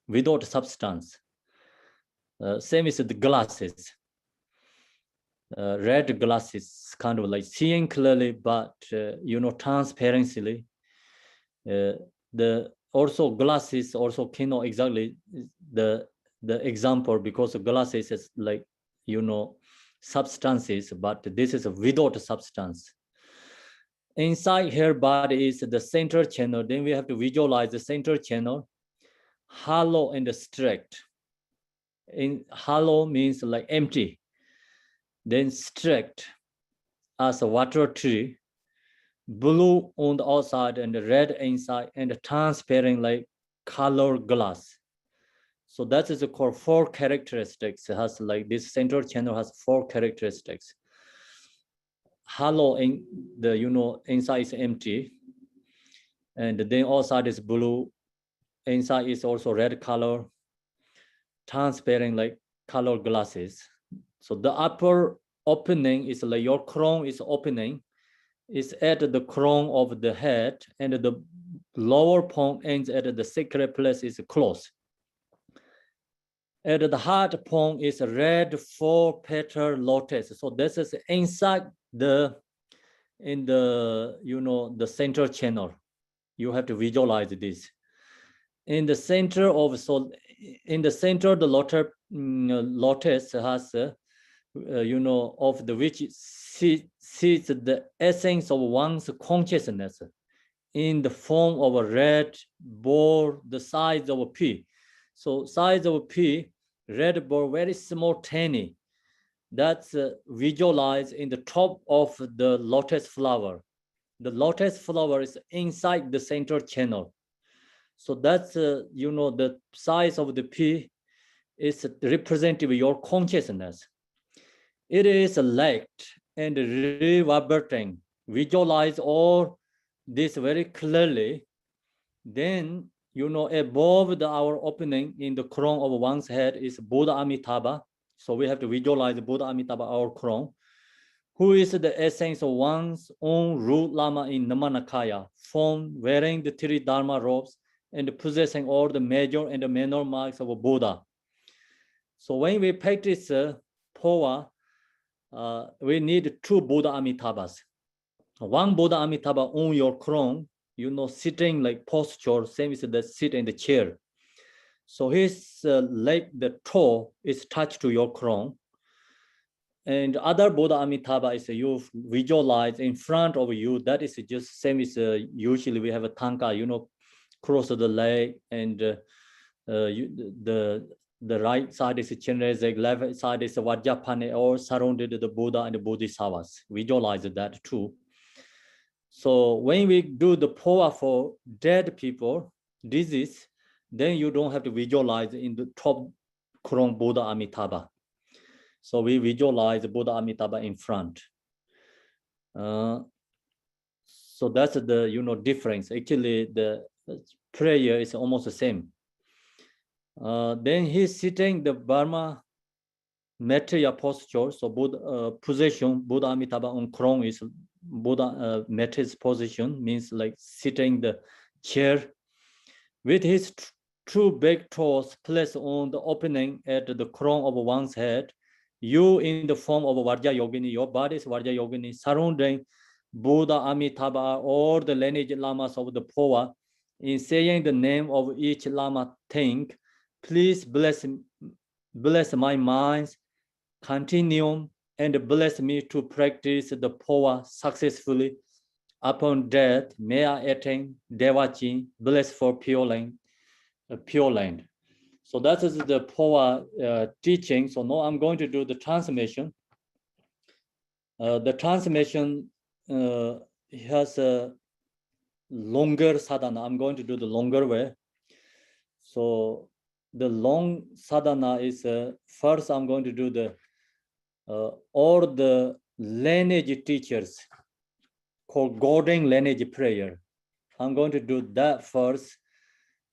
without substance. Same as the glasses. Red glasses, kind of like seeing clearly, but transparently. The also glasses also cannot exactly the example, because the glasses is like substances, but this is without substance. Inside her body is the center channel. Then we have to visualize the center channel, hollow and strict. In hollow means like empty, then strict as a water tree, blue on the outside and red inside, and transparent like color glass. So that is called four characteristics. It has like this central channel has four characteristics. Hollow in the inside is empty, and then outside is blue, inside is also red color, transparent like color glasses. So the upper opening is like your crown is opening, is at the crown of the head, and the lower point ends at the sacred place is closed. At the heart point is a red 4-petal lotus. So this is inside in the center channel. You have to visualize this. In the center of the lotus has of the which sees the essence of one's consciousness in the form of a red ball the size of a pea. So size of a pea, red ball, very small, tiny. That's visualized in the top of the lotus flower. The lotus flower is inside the center channel. So that's the size of the pea is representative of your consciousness. It is light and reverberating. Visualize all this very clearly. Then above our opening in the crown of one's head is Buddha Amitabha. So we have to visualize Buddha Amitabha, our crown, who is the essence of one's own root Lama in Namanakaya, form wearing the three Dharma robes and possessing all the major and the minor marks of a Buddha. So when we practice Phowa, we need two Buddha Amitabhas. One Buddha Amitabha on your crown, sitting like posture, same as the sit in the chair. So his leg, the toe is touched to your crown. And other Buddha Amitabha is you visualize in front of you. That is just same as usually we have a tanka, cross the leg, and the right side is Chenrezig, left side is Vajrapane, or surrounded the Buddha and the Bodhisattvas. Visualize that too. So when we do the Phowa for dead people, disease, then you don't have to visualize in the top crown Buddha Amitabha. So we visualize Buddha Amitabha in front. So that's the difference. Actually, the prayer is almost the same. Then he's sitting the Burma Maitreya posture. So Buddha position, Buddha Amitabha on Krong is Buddha Maitreya's position, means like sitting the chair with his two big toes placed on the opening at the crown of one's head. You in the form of Vajra Yogini, your body is Vajra Yogini, surrounding Buddha, Amitabha, all the lineage lamas of the Phowa. In saying the name of each lama, think, please bless my mind, continuum, and bless me to practice the Phowa successfully. Upon death, may I attain Devachi, blessed for Pure Land. So that is the Phowa teaching. So now I'm going to do the transmission. The transmission has a longer sadhana. I'm going to do the longer way. So the long sadhana is first I'm going to do the all the lineage teachers called golden lineage prayer. I'm going to do that first.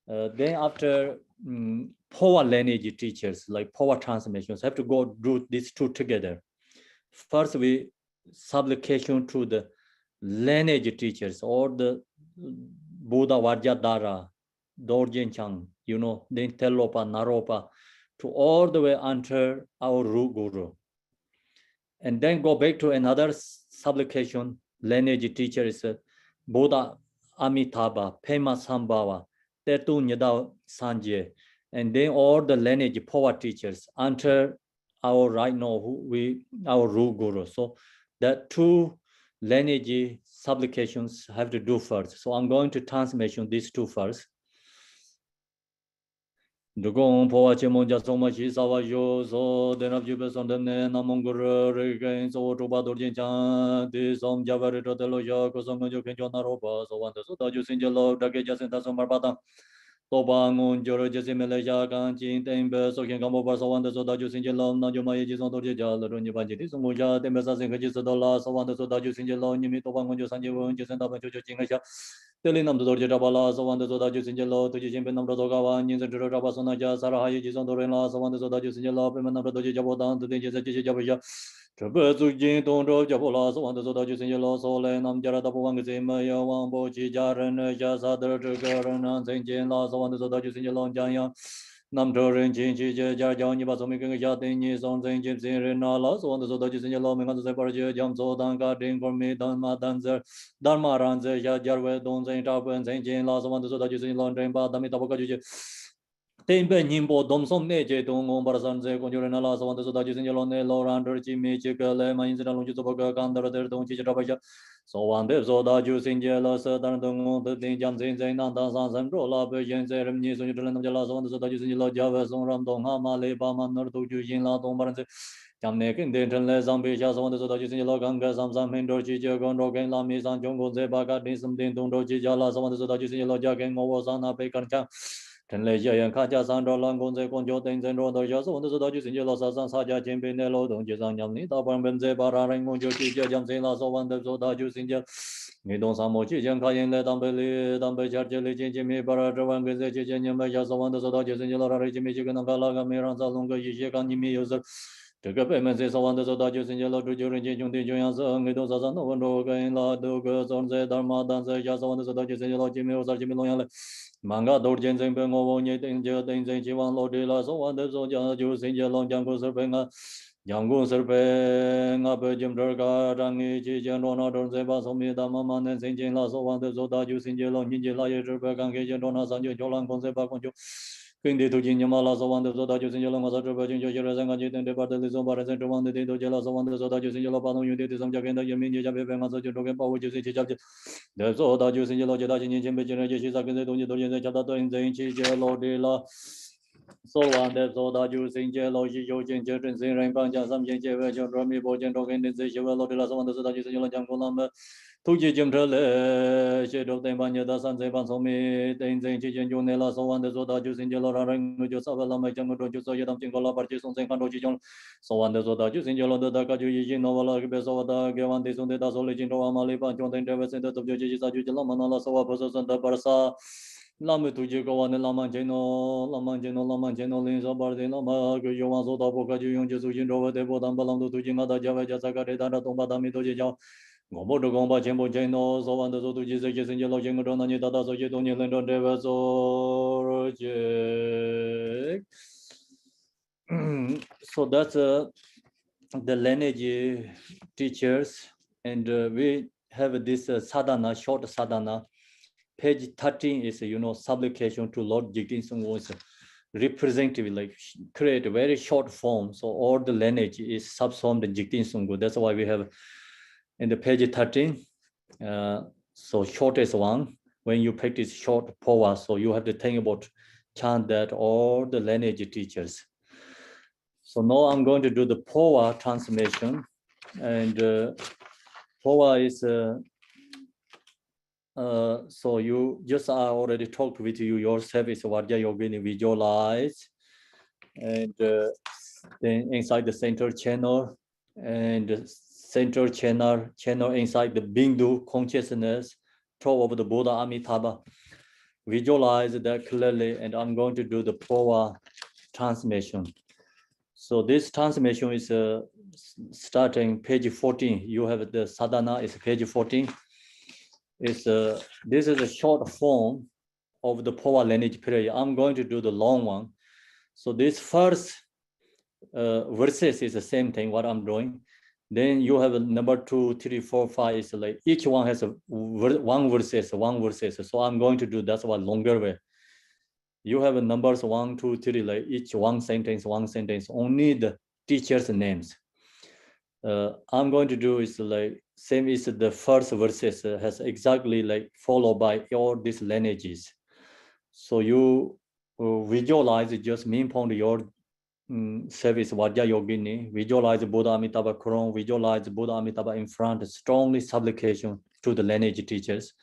Then after Phowa lineage teachers, like Phowa transmissions, have to go do these two together. First, we supplication to the lineage teachers, or the Buddha Vajradhara, Dorjen Chang, then Telopa, Naropa, to all the way until our Guru. And then go back to another supplication, lineage teacher is Buddha Amitabha, Pema Sambhava, Tetu Nyada Sanje, and then all the lineage Phowa teachers until our right now our Guru. So that two lineage supplications have to do first. So I'm going to transmission these two first. Dugong Phowa Chemon Jasoma Shi Sawa Yo So Denab Jubes on the Namongur Regain So Tuba Dorjin Chan, this Om Javari Totelo Yako Songo Kenjo Naropa, so one the Suda Jusingelo, Dake Jacinta Sombarbata. Tobangun Joro Jesimele Jagan Chin Tembe, so can come over so one the Soda Jusingelo, Najuma Jison Dorja, Runi Banji, Sunguja, Temesa Singajis Dola, so one the Soda Jusingelo, Nimi Tobangun Josanjo, Jacinta Chingasha. Telinam to Dorja Bala, so one the Soda Jusingelo, to Jim Namrogawa, Nins and Rabasona, Sarah Jison Dorela, so one the Soda Jusingelo, Pemana Doja Jabodan, to the Jabja. Trabezujin Tondo Jabola, so one the Soda Jusingelo, Sole, Nam Jarada Wangazima, Yawan Bochi Jaran, Jasadar, Garan, Saint Jane, so one the Soda Jusingelo, Jaya. Nam Torin Chinchi Jarjani Basomik Yatini, Son Saint James Renala, so on the Soda Jusingelo, Megan Separate, Jam Sodan, Garden for me, Dharma Dancer, Dharma Ranze, Jarwe, Don Saint Tapan, Saint Jane, Las one the Soda Jusingelo, Dream Damita. Tempe Nimbo, Domson Neje, Dongo, Barzanze, Conjurena, Las one the Soda Jusingelo, Lorandor, Jimmy, Chicle, my incident, Lujutoka, Kandra, Don Chichabaja. So one day, so that you sing jealous, the thing jumps in, Nanda, Sans and Rolla, Persian, Ceremony, so you tell them the last one, so that you sing Java, Son Ramdong, Hamale, Baman, or to Jujin, La Dombaran. Jamnek in the internet, Zambia, so that you sing Loganga, some Mendor, Chijagon, Rogan, Lamis, and Jongo, Zebaka, Nisum, Dundo, Chijala, so that you sing Lojagan, Ovasana, Pekan. Tenleja and Kaja Sandro Langonze Conjo Things and Rodo Yaso, and the Sodaji in Yellow Sasan Saja Chimpinello, Don Jizan Yamni, Tapan Benze Barang, Monjo Jam Sela, so one the Sodaju Sinja. Nidon Samochi, Jankayan, Letambeli, Dambe Chargeli, Jimmy Barajavan, Gizet, Yaso, one the Sodaji in Yellow Regime, Chicken and Galaga, Miran Salonga, Yishakan, Yimi user. Take a payment, says one the Sodaji in Yellow to during Joyans, Nido Sasan, no one Roga, La Dugas, on the Dharma, Danza, Yaso, the Sodaji in Yellow, Jimmy or Jimmy Loyal. Manga Dorjen Zeng over Nitin Jatin Zivan Lodilla, so one the Soja, using Yellow Jango Serpenga, Jango Serpenga, Jim Durga, Rangi, Chijan, Ronald, Zeba, Somida, Maman, and Saint Jane, so one the Soda using Yellow Ninja, Jurbegan, Dona Sanjo, Jolan, Concepa Conjo. Quindi tu Jinamala, so one the Soda using Yellow Master Virgin, Juranga, Jitan, the Bartalizon, Baracent, one the Dito Jella, so one the Soda using Yellow Pano, you did some Jagan, Yamin, Japan, so you don't power, you see, the Soda using Yellow Jadaji, Jim, so one that Soda using Jello, Jojin, Children, Rain Panja, some Jay, Romy, Bojan, Rogan, Zay, Lodilla, on the Soda using Yellow Jungle number. Tuji Jimtrale, Shitro Banya, San Zeban Somi, Denzin Junela, so on the Zoda Jusin Jelora, Jusavela, Majamu, Jusayam Jingola, Parchison, Kandojijon, so on the Zoda Jusin Jolo, the Dakajuji, Novala, Besoda, Gavan, the Sunday, Solid, Amali, Panjon, the Intervescent of Jujila, so a person, the Barsa. Lama tuji go on the Lamanjeno, Lins of Bardinama, Yuan Soda Boca, Jun Jesu, the Bodam Balam to Jimada Java, Jasaka, Tombadami Dojo, Gomodo Gomba, Jembo Jeno, so on the Zotu Jesus and Yellow Jingodon, and Yada, so you don't Lendo Devas or So that's the lineage teachers, and we have this sadhana, short sadhana. Page 13 is, supplication to Lord Jigdinsung was representative, like create a very short form. So all the lineage is subsumed in Jigdinsung. That's why we have in the page 13. So shortest one, when you practice short Phowa, so you have to think about chant that all the lineage teachers. So now I'm going to do the Phowa transformation, and Phowa is so you just I already talked with you yourself is Vajra Yogini visualize, and then inside the center channel, and center channel inside the Bindu consciousness, top of the Buddha Amitabha. Visualize that clearly, and I'm going to do the Phowa transformation. So this transformation is starting page 14. You have the sadhana is page 14. This is a short form of the Phowa lineage prayer. I'm going to do the long one. So this first verses is the same thing what I'm doing. Then you have a number 2, 3, 4, 5. Is like each one has a one verses. So I'm going to do that's one longer way. You have a numbers 1, 2, 3, like each one sentence. Only the teachers' names. I'm going to do is like same is the first verses has exactly like followed by all these lineages. So you visualize just mean point your service Vajra Yogini, visualize Buddha Amitabha Kron, visualize Buddha Amitabha in front, strongly supplication to the lineage teachers,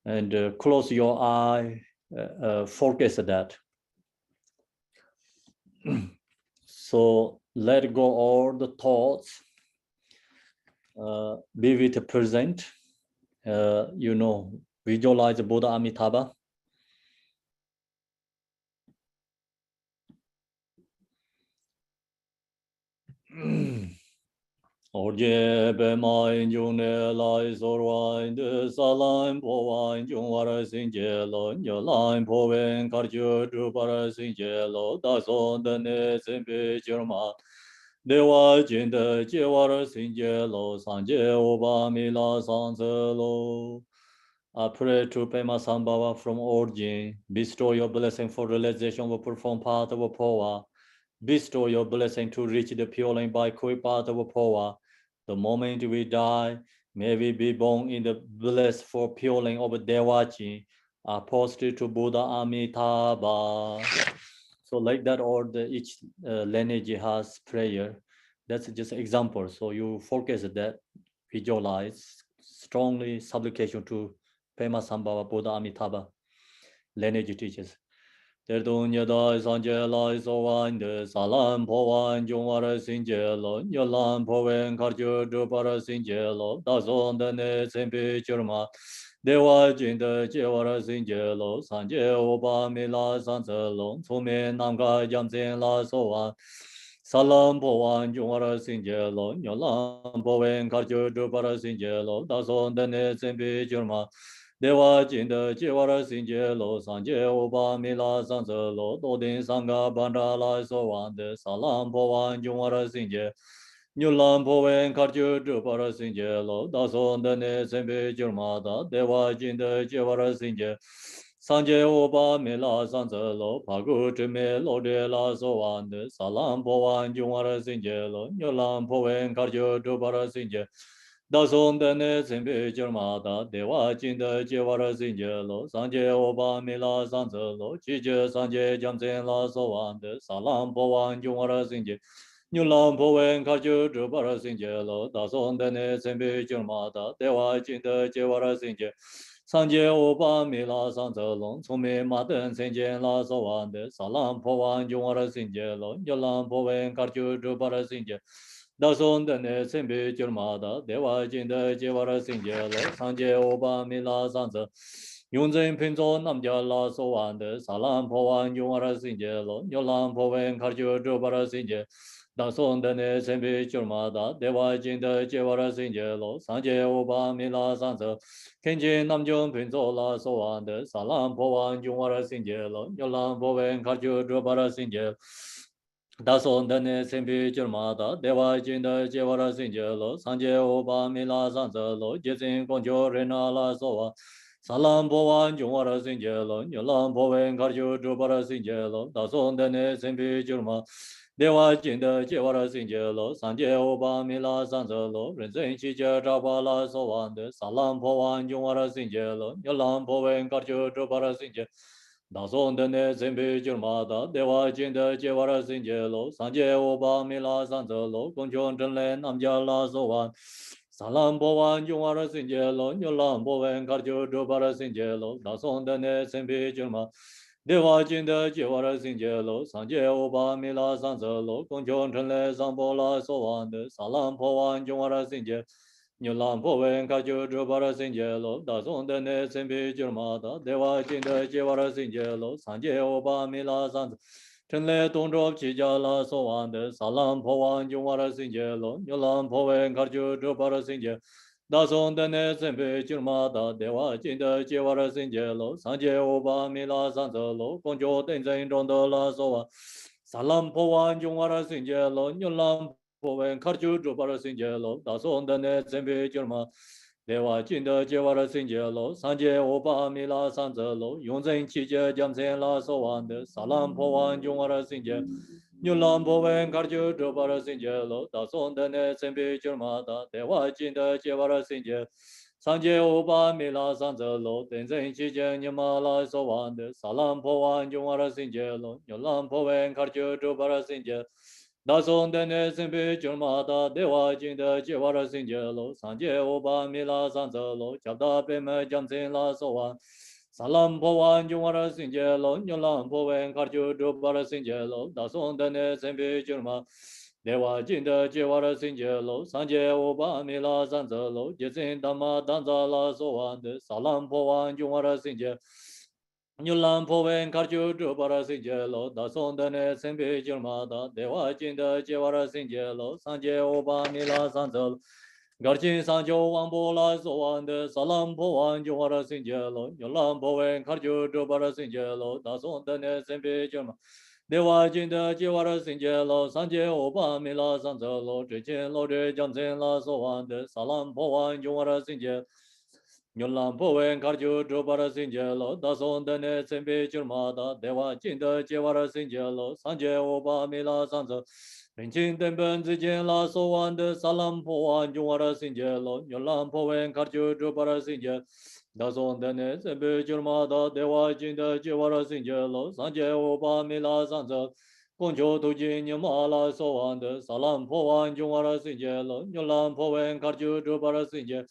and close your eye, focus that. So let go all the thoughts, be with the present, visualize Buddha Amitabha. Orje be mai jung ne lai sor wain de salaim po wain jung war sin je lo nyo laim po wen kar ju du par sin je lo da son de ne sin be jirma de wa jin de je war sin je lo san je o ba mi la san ze lo. I pray to Pema Sambhava from origin, bestow your blessing for realization of perform part of a Phowa. Bestow your blessing to reach the pure line by quick part of a Phowa. The moment we die, may we be born in the blessed for pure line of Devachi, posted to Buddha Amitabha. So like that, or each lineage has prayer. That's just an example. So you focus that, visualize strongly supplication to Pema Sambhava Buddha Amitabha lineage teachers. Terdunya da sanje lai sowan de salam powan jungwara sinjelo nyolam powen karju drupara sinjelo da son de ne sempi churma dewa jinda jewara sinjelo sanje oba mila sanzelo tsume namga jamsen la sowan salam powan jungwara sinjelo nyolam powen karju drupara sinjelo da son de ne sempi churma Dewa jinda jiwara sinje lo sanje oba mila sanze lo dodin sanga banda la so wande salam po wan jungwara sinje nyulam po wen karju drupara sinje lo dason dane sembe jirmada dewa jinda jiwara sinje sanje oba mila sanze lo pagu chime lo de la so wande salam po wan jungwara sinje lo nyulam po wen karju drupara sinje 다손 데네 셈베 절마다 대화 진더 제와라 신제로 상제 오바 밀라 상저로 지제 상제 잠센라 소완데 살람 보완 중와라 신제 Nyulam Powen Kaju Drupara Singelo, Dason Dene Sembe Jurmata, Dewa Jinda Jewara Singe, Sanje Oba Mila Sanzalong, Sumi Matan Senjen La Sowande, Salam Powan Jumara Singelo, Nyulam Powen Kaju Drupara Singe, Dason Dene Sembe Jurmata, Dewa Jinda Jewara Singelo, Sanje Oba Mila Sanza, Yunzen Pinzo Namja La Sowande, Salam Powan Jumara Singelo, Nyulam Powen Kaju Drupara Singe, Dason Dene Sembi Churmada, Deva Jinda Jewara Sinjelo, Sanje Oba Mila Sansa, Kenji Namjun Pinzo La Soande, Salam Powan Jungwara Sinjelo, Yolam Powen Karju Drupara Sinjel, Dason Dene Sembi Churmada, Deva Jinda Jewara Sinjelo, Sanje Oba Mila Sansa, Lo Jizin Konjo Rena La Soa, Salam Powan Jungwara Sinjelo, Yolam Powen Karju Drupara Sinjelo, Dason Dene Sembi Churmada, Dewa Jinda Jewara Sinjelo, Sanje Oba Mila Sanzelo, Rinzen Chicha Trapala Sovande, Salam Powan Jungwara Sinjelo, Yolam Powen Karchu Trupara Sinje, Dason Dene Zembi Jurmada, Dewa Jinda Jewara Sinjelo, Sanje Oba Mila Sanzelo, Gongchon Chenle Namja La Sovan, Salam Powan Jungwara Sinjelo, Yolam Powen Karchu Trupara Sinjelo, Dason Dene Zembi Jurmada, Dewa Jinda Jewara Sinjelo, Sanje Oba Mila Sanzelo, Gongchon Chenle Zambola Sovande, Salam Powan Jungwara Sinje, Nyulam Powen Kaju Drupara Sinjelo, Dazon Dene Sembi Jurmada, Dewa Jinda Jewara Sinjelo, Sanje Oba Mila Sanzelo, Chenle Tongdrop Chijala Sovande, Salam Powan Jungwara Sinjelo, Nyulam Powen Kaju Drupara Sinje, Dason Dene Sembe Churmada, Dewa Jinda Jewara Sinjelo, Sanje Oba Mila Sanzelo, Gongcho Tenzin Rondo La Soa, Salam Powan Jungwara Sinjelo, Nyulam Powen Karchu Drupara Sinjelo, Dason Dene Sembe Churma, Dewa Jinda Jewara Sinjelo, Sanje Oba Mila Sanzelo, Yongzen Chije Jamsen La Soande, Salam Powan Jungwara Sinjelo, Nyulam Powen Karchu Drupara Sinjelo, Dason Dene Sembe Churmada, Dewa Jinda Jewara Sinjelo, Sanje Oba Mila Sanzelo, Tenzin Chije Nyamala Soande, Salam Powan Jungwara Sinjelo, Nyulam Powen Karchu Drupara Sinjelo, Dason Dene Sembe Churmada, Dewa Jinda Jewara Sinjelo, Sanje Oba Mila Sanzelo, Chabda Pema Jamsin La Soan, Salam Powan Jungwara Sinjelo, Nyulam Powen Karchu Drupara Sinjelo, Dason Dene Sembe Churma, Dewa Jinda Jewara Sinjelo, Sanje Oba Mila Sanzelo, Jizin Dhamma Danza La Soan, Salam Powan Jungwara Sinjelo, Nyulam Powen Karchu Drupara Sinjelo, Dason Dene Sembe Churmada, Dewa Jinda Jewara Sinjelo, Sanje Oba Mila Sanzelo, Garchin Sanjo Wambo La Soande, Salam Powan Jungwara Sinjelo, Nyulam Powen Karchu Drupara Sinjelo, Dason Dene Sembe Churmada, Dewa Jinda Jewara Sinjelo, Sanje Oba Mila Sanzelo, Trichin Lode Jamsen La Soande, Salam Powan Jungwara Sinjelo, Nyulam Powen Karju Drupara Sinjelo, Dason Dene Sembe Churmada, Dewa Jinda Jewara Sinjelo, Sanje Oba Mila Sanza, Rinchin Tempen Zijin La Soande, Salam Powan Jungwara Sinjelo, Nyulam Powen Karju Drupara Sinjelo, Dason Dene Sembe Churmada, Dewa Jinda Jewara Sinjelo, Sanje Oba Mila Sanza, Gongcho Tujin Nyamala Soande, Salam Powan Jungwara Sinjelo, Nyulam Powen Karju Drupara Sinjelo,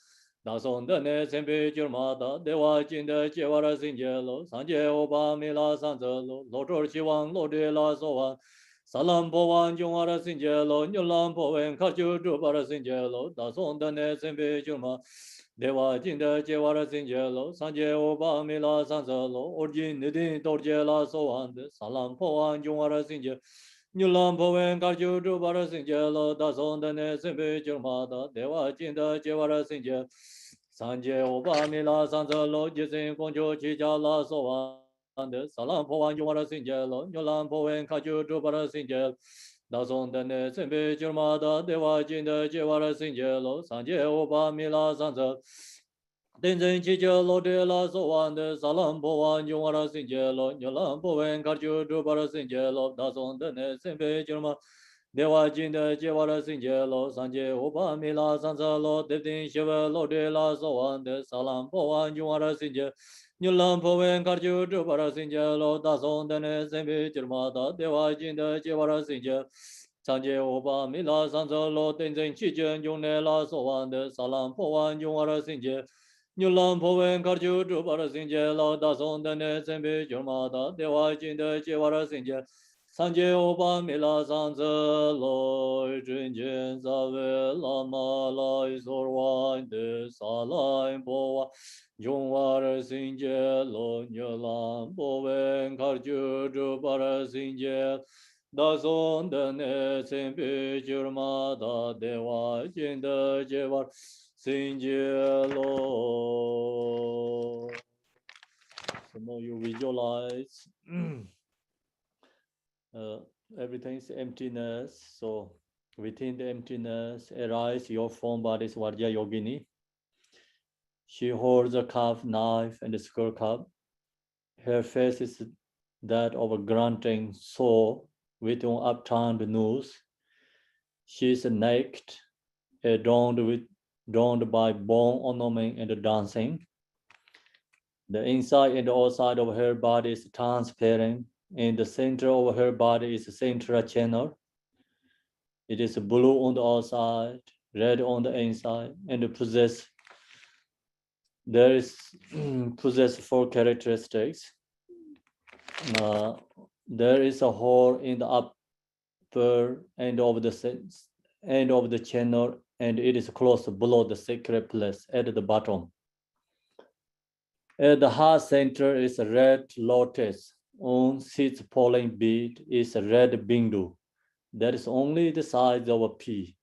Dason Dene Sembe Churmada, Dewa Jinda Jewara Sinjelo, Sanje Oba Mila Sanzelo, Lotor Chiwang Lode La Soa, Salam Powan Jungwara Sinjelo, Nyulam Powen Karchu Drupara Sinjelo, Dason Dene Sembe Churma, Dewa Jinda Jewara Sinjelo, Sanje Oba Mila Sanzelo, Orjin Nidin Torje La Soan, Salam Powan Jungwara Sinjelo, Nyulam Powen Karchu Drupara Sinjelo, Dason Dene Sembe Churmada, Dewa Jinda Jewara Sinjelo, Sanje Oba Mila Sanzelo, Jizin Gongcho Chicha La Soan, Salam Powan Jungwara Sinjelo, Nyulam Powen Karchu Drupara Sinjelo, Dason Dene Sembe Churmada, Dewa Jinda Jewara Sinjelo, Sanje Oba Mila Sanzelo, Tenzin Chicha Lode La Soan, Salam Powan Jungwara Sinjelo, Nyulam Powen Karchu Drupara Sinjelo, Dason Dene Sembe Churmada, Dewa Jinda Jewara Sinjelo, Sanje Oba Mila Sanzelo, Devdin Shiva Lode La Soan, Salam Powan Jungwara Sinjelo, Nyulam Powen Karchu Drupara Sinjelo, Dason Dene Sembe Churmada, Dewa Jinda Jewara Sinjelo, 长节欧巴米拉上泽罗等真期间用来拉索完的萨朗破完用完了新节。牛郎破文卡就主把的新节老大送的那身边就马达电话进的接完了新节。三节欧巴米拉上泽罗真见萨维拉马来索完的萨朗破完。用完了新节罗牛郎破文卡就主把的新节。大宋的那千百九马达的瓦金的结瓦新结罗。So now you visualize everything is emptiness. So within the emptiness arise your form body is Vajra Yogini. She holds a cup, knife, and a skull cup. Her face is that of a grunting soul with an upturned nose. She is naked, adorned by bone ornament and dancing. The inside and the outside of her body is transparent. In the center of her body is a central channel. It is blue on the outside, red on the inside, and possess four characteristics. There is a hole in the upper end of the channel, and it is closed below the sacred place at the bottom. At the heart center is a red lotus. On its pollen bead is a red bindu. That is only the size of a pea.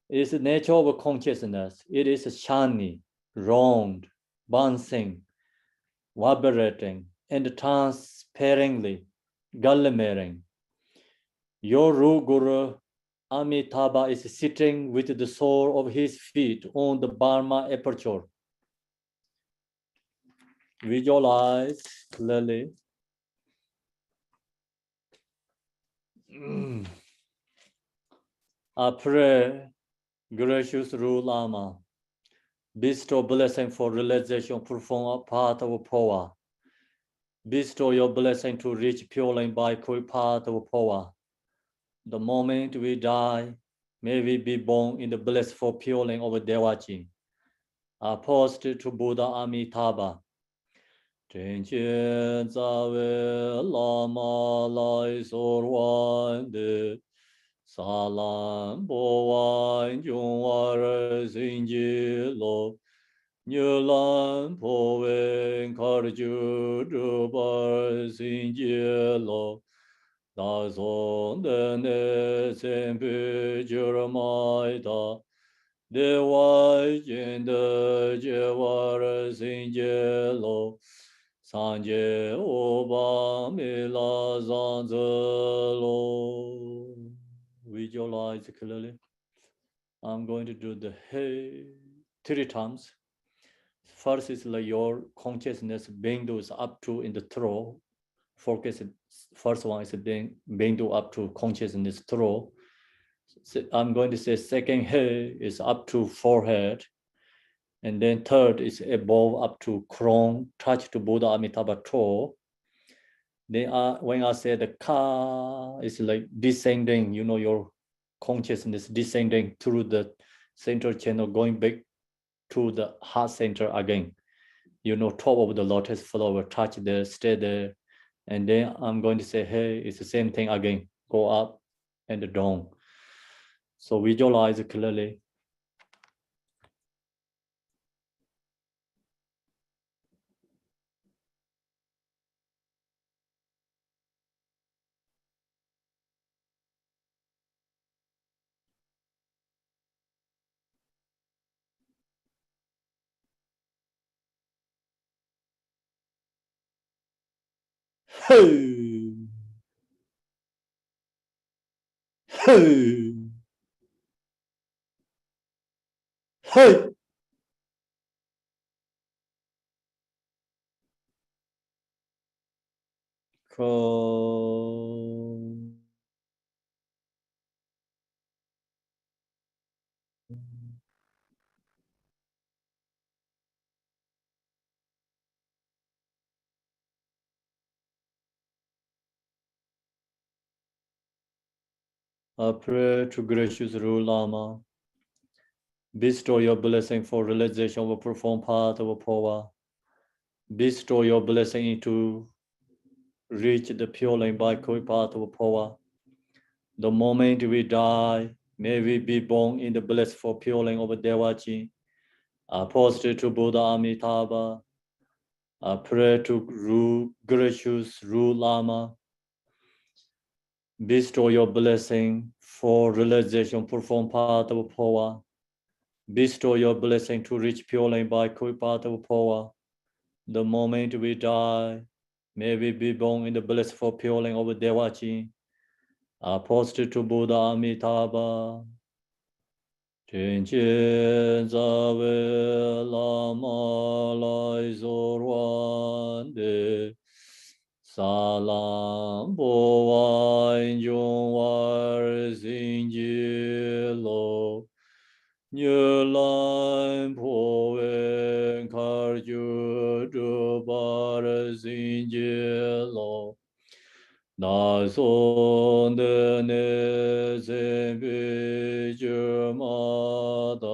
It is the nature of consciousness. It is shiny, round, bouncing, vibrating, and transparently glimmering. Your Guru Amitabha is sitting with the sole of his feet on the Burma aperture. Visualize clearly. I pray, gracious Ru Lama, bestow blessing for realization, perform a part of Phowa. Bestow your blessing to reach pure by part of Phowa. The moment we die, may we be born in the blissful pure of Devachi. Post to Buddha Amitabha. 真见在为拉玛来所玩的萨兰波湾中瓦尔新吉罗牛兰波文卡尔就主巴尔新吉罗大宋的那千百九十迈达的外间的结瓦尔新吉罗 Sanje Oba Mila Zanzalo. Visualize clearly. I'm going to do the hey 3 times. First is like your consciousness being those up to in the throat. Focus. First one is being to up to consciousness throat. So I'm going to say second hey is up to forehead. And then third is above up to crown, touch to Buddha Amitabha toe. Then when I say the ka is like descending, your consciousness descending through the central channel, going back to the heart center again. Top of the lotus flower, touch there, stay there. And then I'm going to say, hey, it's the same thing again. Go up and down. So visualize clearly. Hey, hey, hey. Crown. I pray to gracious Rule Lama, bestow your blessing for realization of a profound path of Phowa. Bestow your blessing into reach the pure and by path of Phowa. The moment we die, may we be born in the blissful pure land of Devachi. I prostrate to Buddha Amitabha. I pray to gracious Rule Lama, bestow your blessing for realization, perform part of Phowa. Bestow your blessing to reach pure land by part of Phowa. The moment we die, may we be born in the blissful pure land of Devachi. I prostrate to Buddha Amitabha. 天前在为拉玛来所愿的，萨啷波万众万心结罗，涅兰破为卡就这巴的心结罗。那son的那些比丘玛达，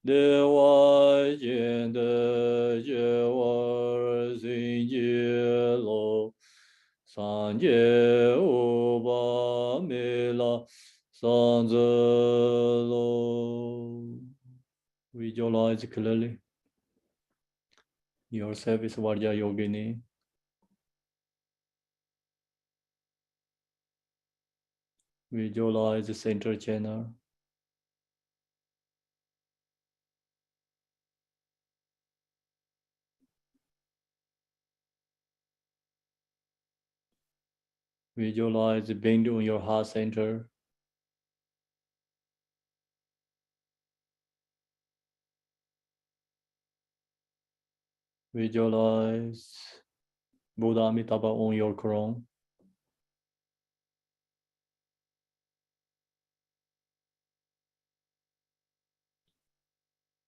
的外见的觉瓦心结罗，三界五八弥勒三字罗。Visualize clearly yourself is Vajra Yogini. Visualize the center channel. Visualize the bend on your heart center. Visualize Buddha Amitabha on your crown.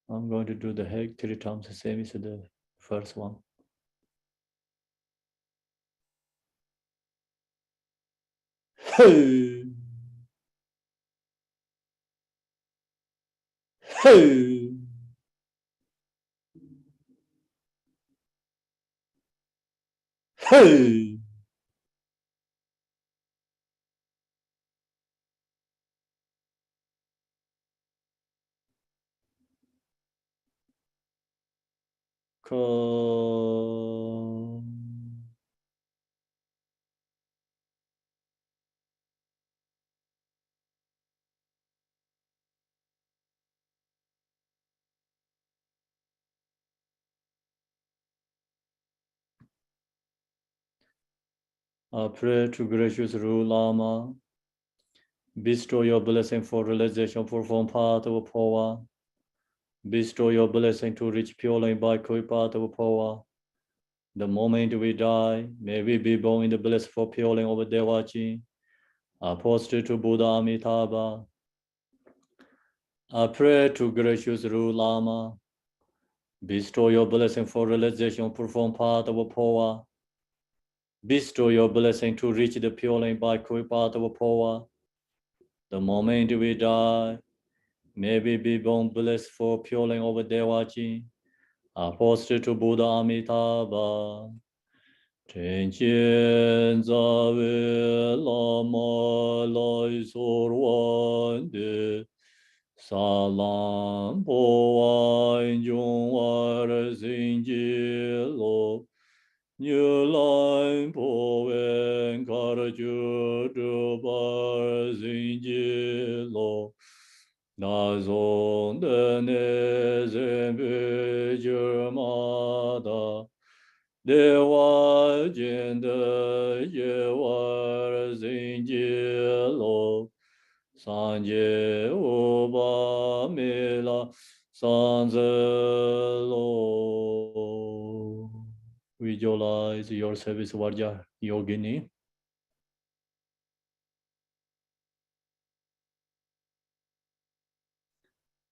I'm going to do the head 3 times, the same as the first one. Hey! Hey! Hey! Come. I pray to gracious Rule Lama, bestow your blessing for realization for form part of Phowa. Bestow your blessing to reach pure land by part of Phowa. The moment we die, may we be born in the blissful pure land of Devachi. I prostrate to Buddha Amitabha. I pray to gracious Rule Lama, bestow your blessing for realization, perform part of Phowa. Bestow your blessing to reach the pure land by part of Phowa. The moment we die, may we be born blissful pure land of Devachi. I prostrate to Buddha Amitabha. 天前在为拉玛来所愿的，萨啷波万众万心结罗，涅兰波文卡就这巴心结罗，那种的那人被就马达。的外见的夜晚人间路，三界五八弥勒三字路。Visualize yourself as Vajra Yogini.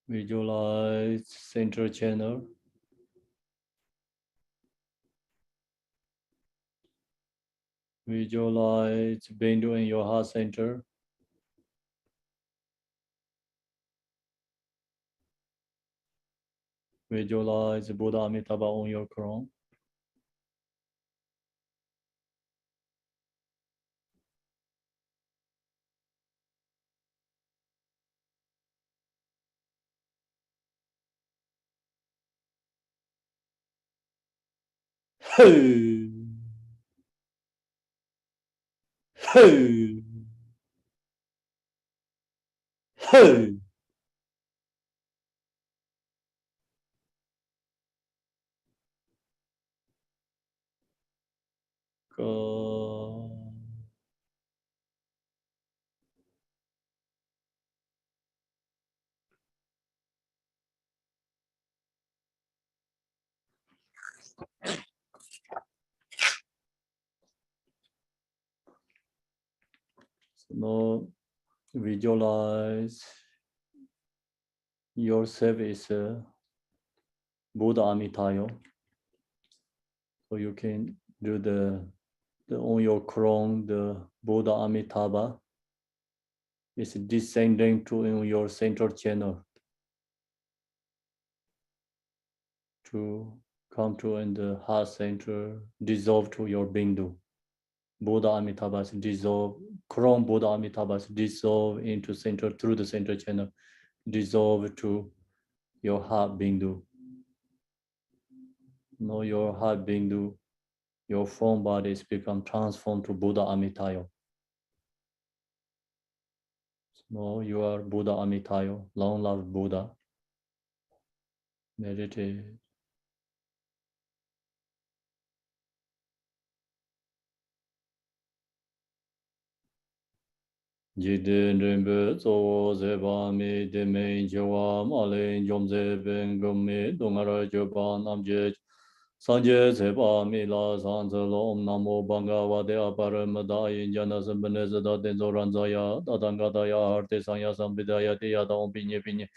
Visualize center channel. Visualize Bindu in your heart center. Visualize Buddha Amitabha on your crown. Hey! Hey! Hey! Go. So now visualize yourself is Buddha Amitabha. So you can do the on your crown, the Buddha Amitabha is descending to in your central channel to come to in the heart center, dissolve to your Bindu. Buddha Amitabha is dissolve, crown Buddha Amitabha is dissolve into center through the central channel, dissolve to your heart Bindu. Now your heart Bindu, your form bodies become transformed to Buddha Amitabha. Now you are Buddha Amitabha, long-loved Buddha. Meditate. Jidin rinpe tsowo zeba mi demen jewa malin jomze ben gommi dongara jeba namje sanje zeba mi la sanze lo om namo bhagavate aparamada injana sambane zada denzo ranzaya tatangata ya harte sanya sambidaya te yada om pinye pinye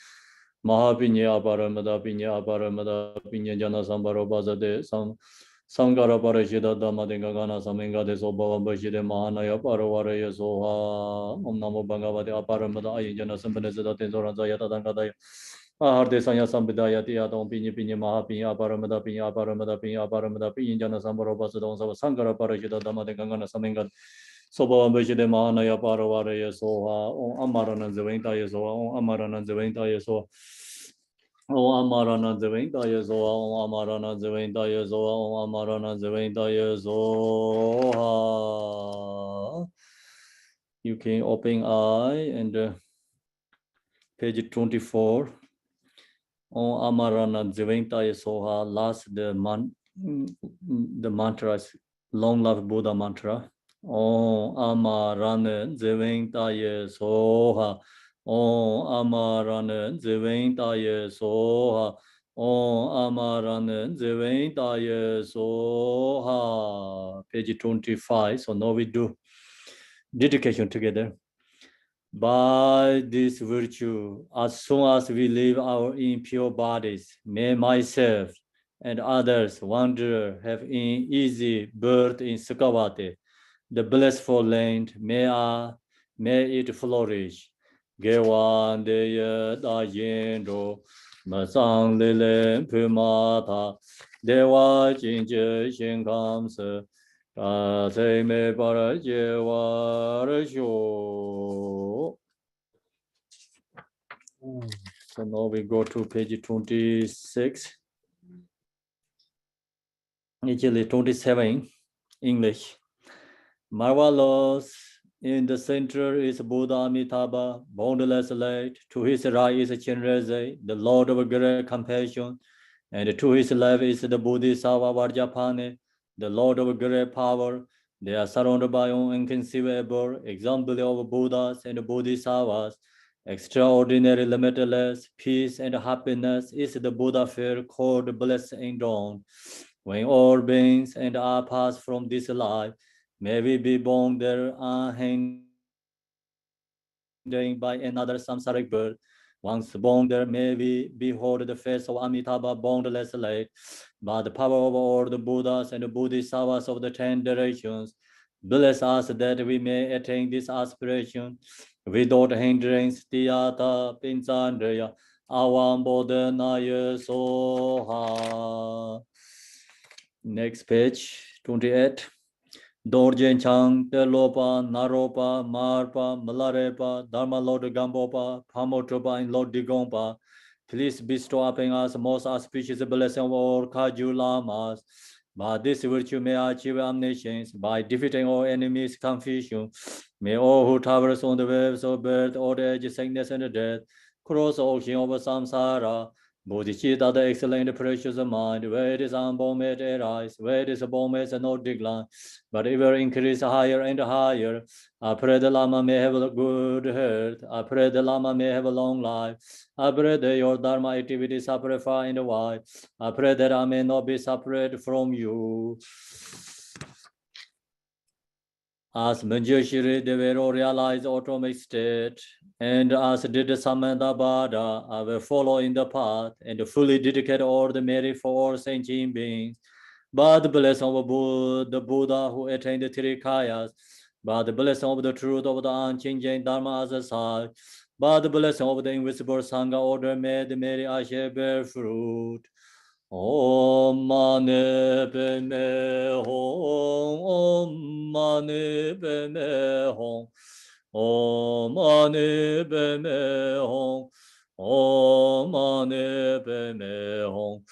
maha pinye aparamada pinye jana sambaro bazade Sangara Parashida Dhammadinga Gana Saminga de Soba Bashide Mahanaya Paravaraya Soha Om Namo Bhagavate Aparamada Ayana Sambanazada Tenzoranza Yata Dangadaya Aharde Sanya Sambidaya Tiata Om Pini Pini Mahapinya Aparamada Pinya Aparamada Pinya Jana Sambaro Basadon Sava Sangara Parashida Dhammadinga Gana Saminga Soba Bashide Mahanaya Paravaraya Soha Om Amarana Zaventa Soha Om Amarana Zaventa Soha Om Amarana Zaventa Yezoa, Om Amarana Zaventa Yezoa, Om Amarana Zaventa Yezoa. You can open eye and page 24. Om Amarana Zaventa Yezoa, last the mantra is long life Buddha mantra. Om Amarana Zaventa Yezoa. Om Amarana Zaventa Soha. Om Amarana Zaventa Soha. Page 25. So now we do dedication together. By this virtue, as soon as we leave our impure bodies, may myself and others wanderer have in easy birth in Sukhavati, the blissful land, may it flourish. Gewan de da yendo, masang lele pumata, dewa jinje shinkamse, da se me para jewa resho. So now we go to page 26. Actually 27, English. Marvelous. In the center is Buddha Amitabha, boundless light. To his right is Chenrezig, the Lord of great compassion. And to his left is the Bodhisattva Vajrapane, the Lord of great power. They are surrounded by inconceivable examples of Buddhas and Bodhisattvas. Extraordinary, limitless peace and happiness is the Buddha fear called blessing dawn. When all beings and are passed from this life, may we be born there unhindered by another samsaric birth. Once born there, may we behold the face of Amitabha boundless light. By the power of all the Buddhas and the Bodhisattvas of the 10 directions, bless us that we may attain this aspiration without hindrance. Tiyata Pinsandrya Avam Bodhanaya Soha. Next page, 28. Dorjen Chang, Telopa, Naropa, Marpa, Malarepa, Dharma Lord Gambopa, Pamotropa, and Lord Digompa. Please bestow upon us most auspicious blessing of all Kaju Lamas. By this virtue may achieve omniscience, by defeating all enemies' confusion. May all who traverse on the waves of birth, old age, sickness, and death, cross the ocean of samsara. Bodhicitta, the excellent precious mind, where it is unborn may it arise, where it is born may it not decline, but ever increase higher and higher. I pray the Lama may have a good health. I pray the Lama may have a long life. I pray that your Dharma activities are pure and wide. I pray that I may not be separate from you. As Manjushri Devero realized automatic state, and as did Samantha Bada, I will follow in the path and fully dedicate all the merit for all sentient beings. By the blessing of the Buddha who attained the three kayas, by the blessing of the truth of the unchanging Dharma as a side, by the blessing of the invisible Sangha order, may the merit I shall bear fruit. Om Mani Padme Hum, Om Mani Padme Hum, Om Mani Padme Hum, Om Mani Padme Hum,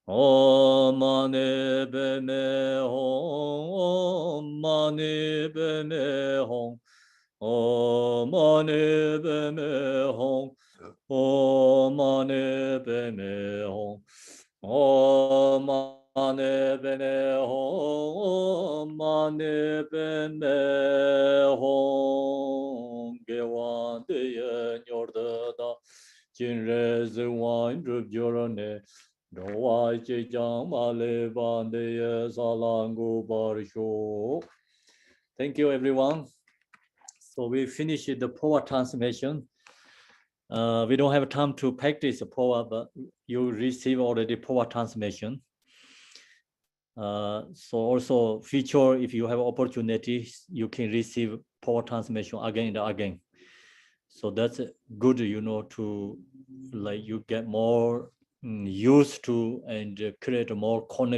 Om Mani Padme Hum, Om Mani Padme Hum, Om Mani Padme Hum, Om Mani Padme Hum. Om Mani Padme Hum, Mani Padme Hum. Gewan Diyan Yorda Jinre Zwan Drup Jorane Doi Chijang Male Bandaya Salangu Barsho. Thank you, everyone. So we finished the Phowa transmission. We don't have time to practice the Phowa, but you receive already Phowa transmission. So also future, if you have opportunities, you can receive Phowa transmission again and again. So that's good, to like you get more used to and create more connection.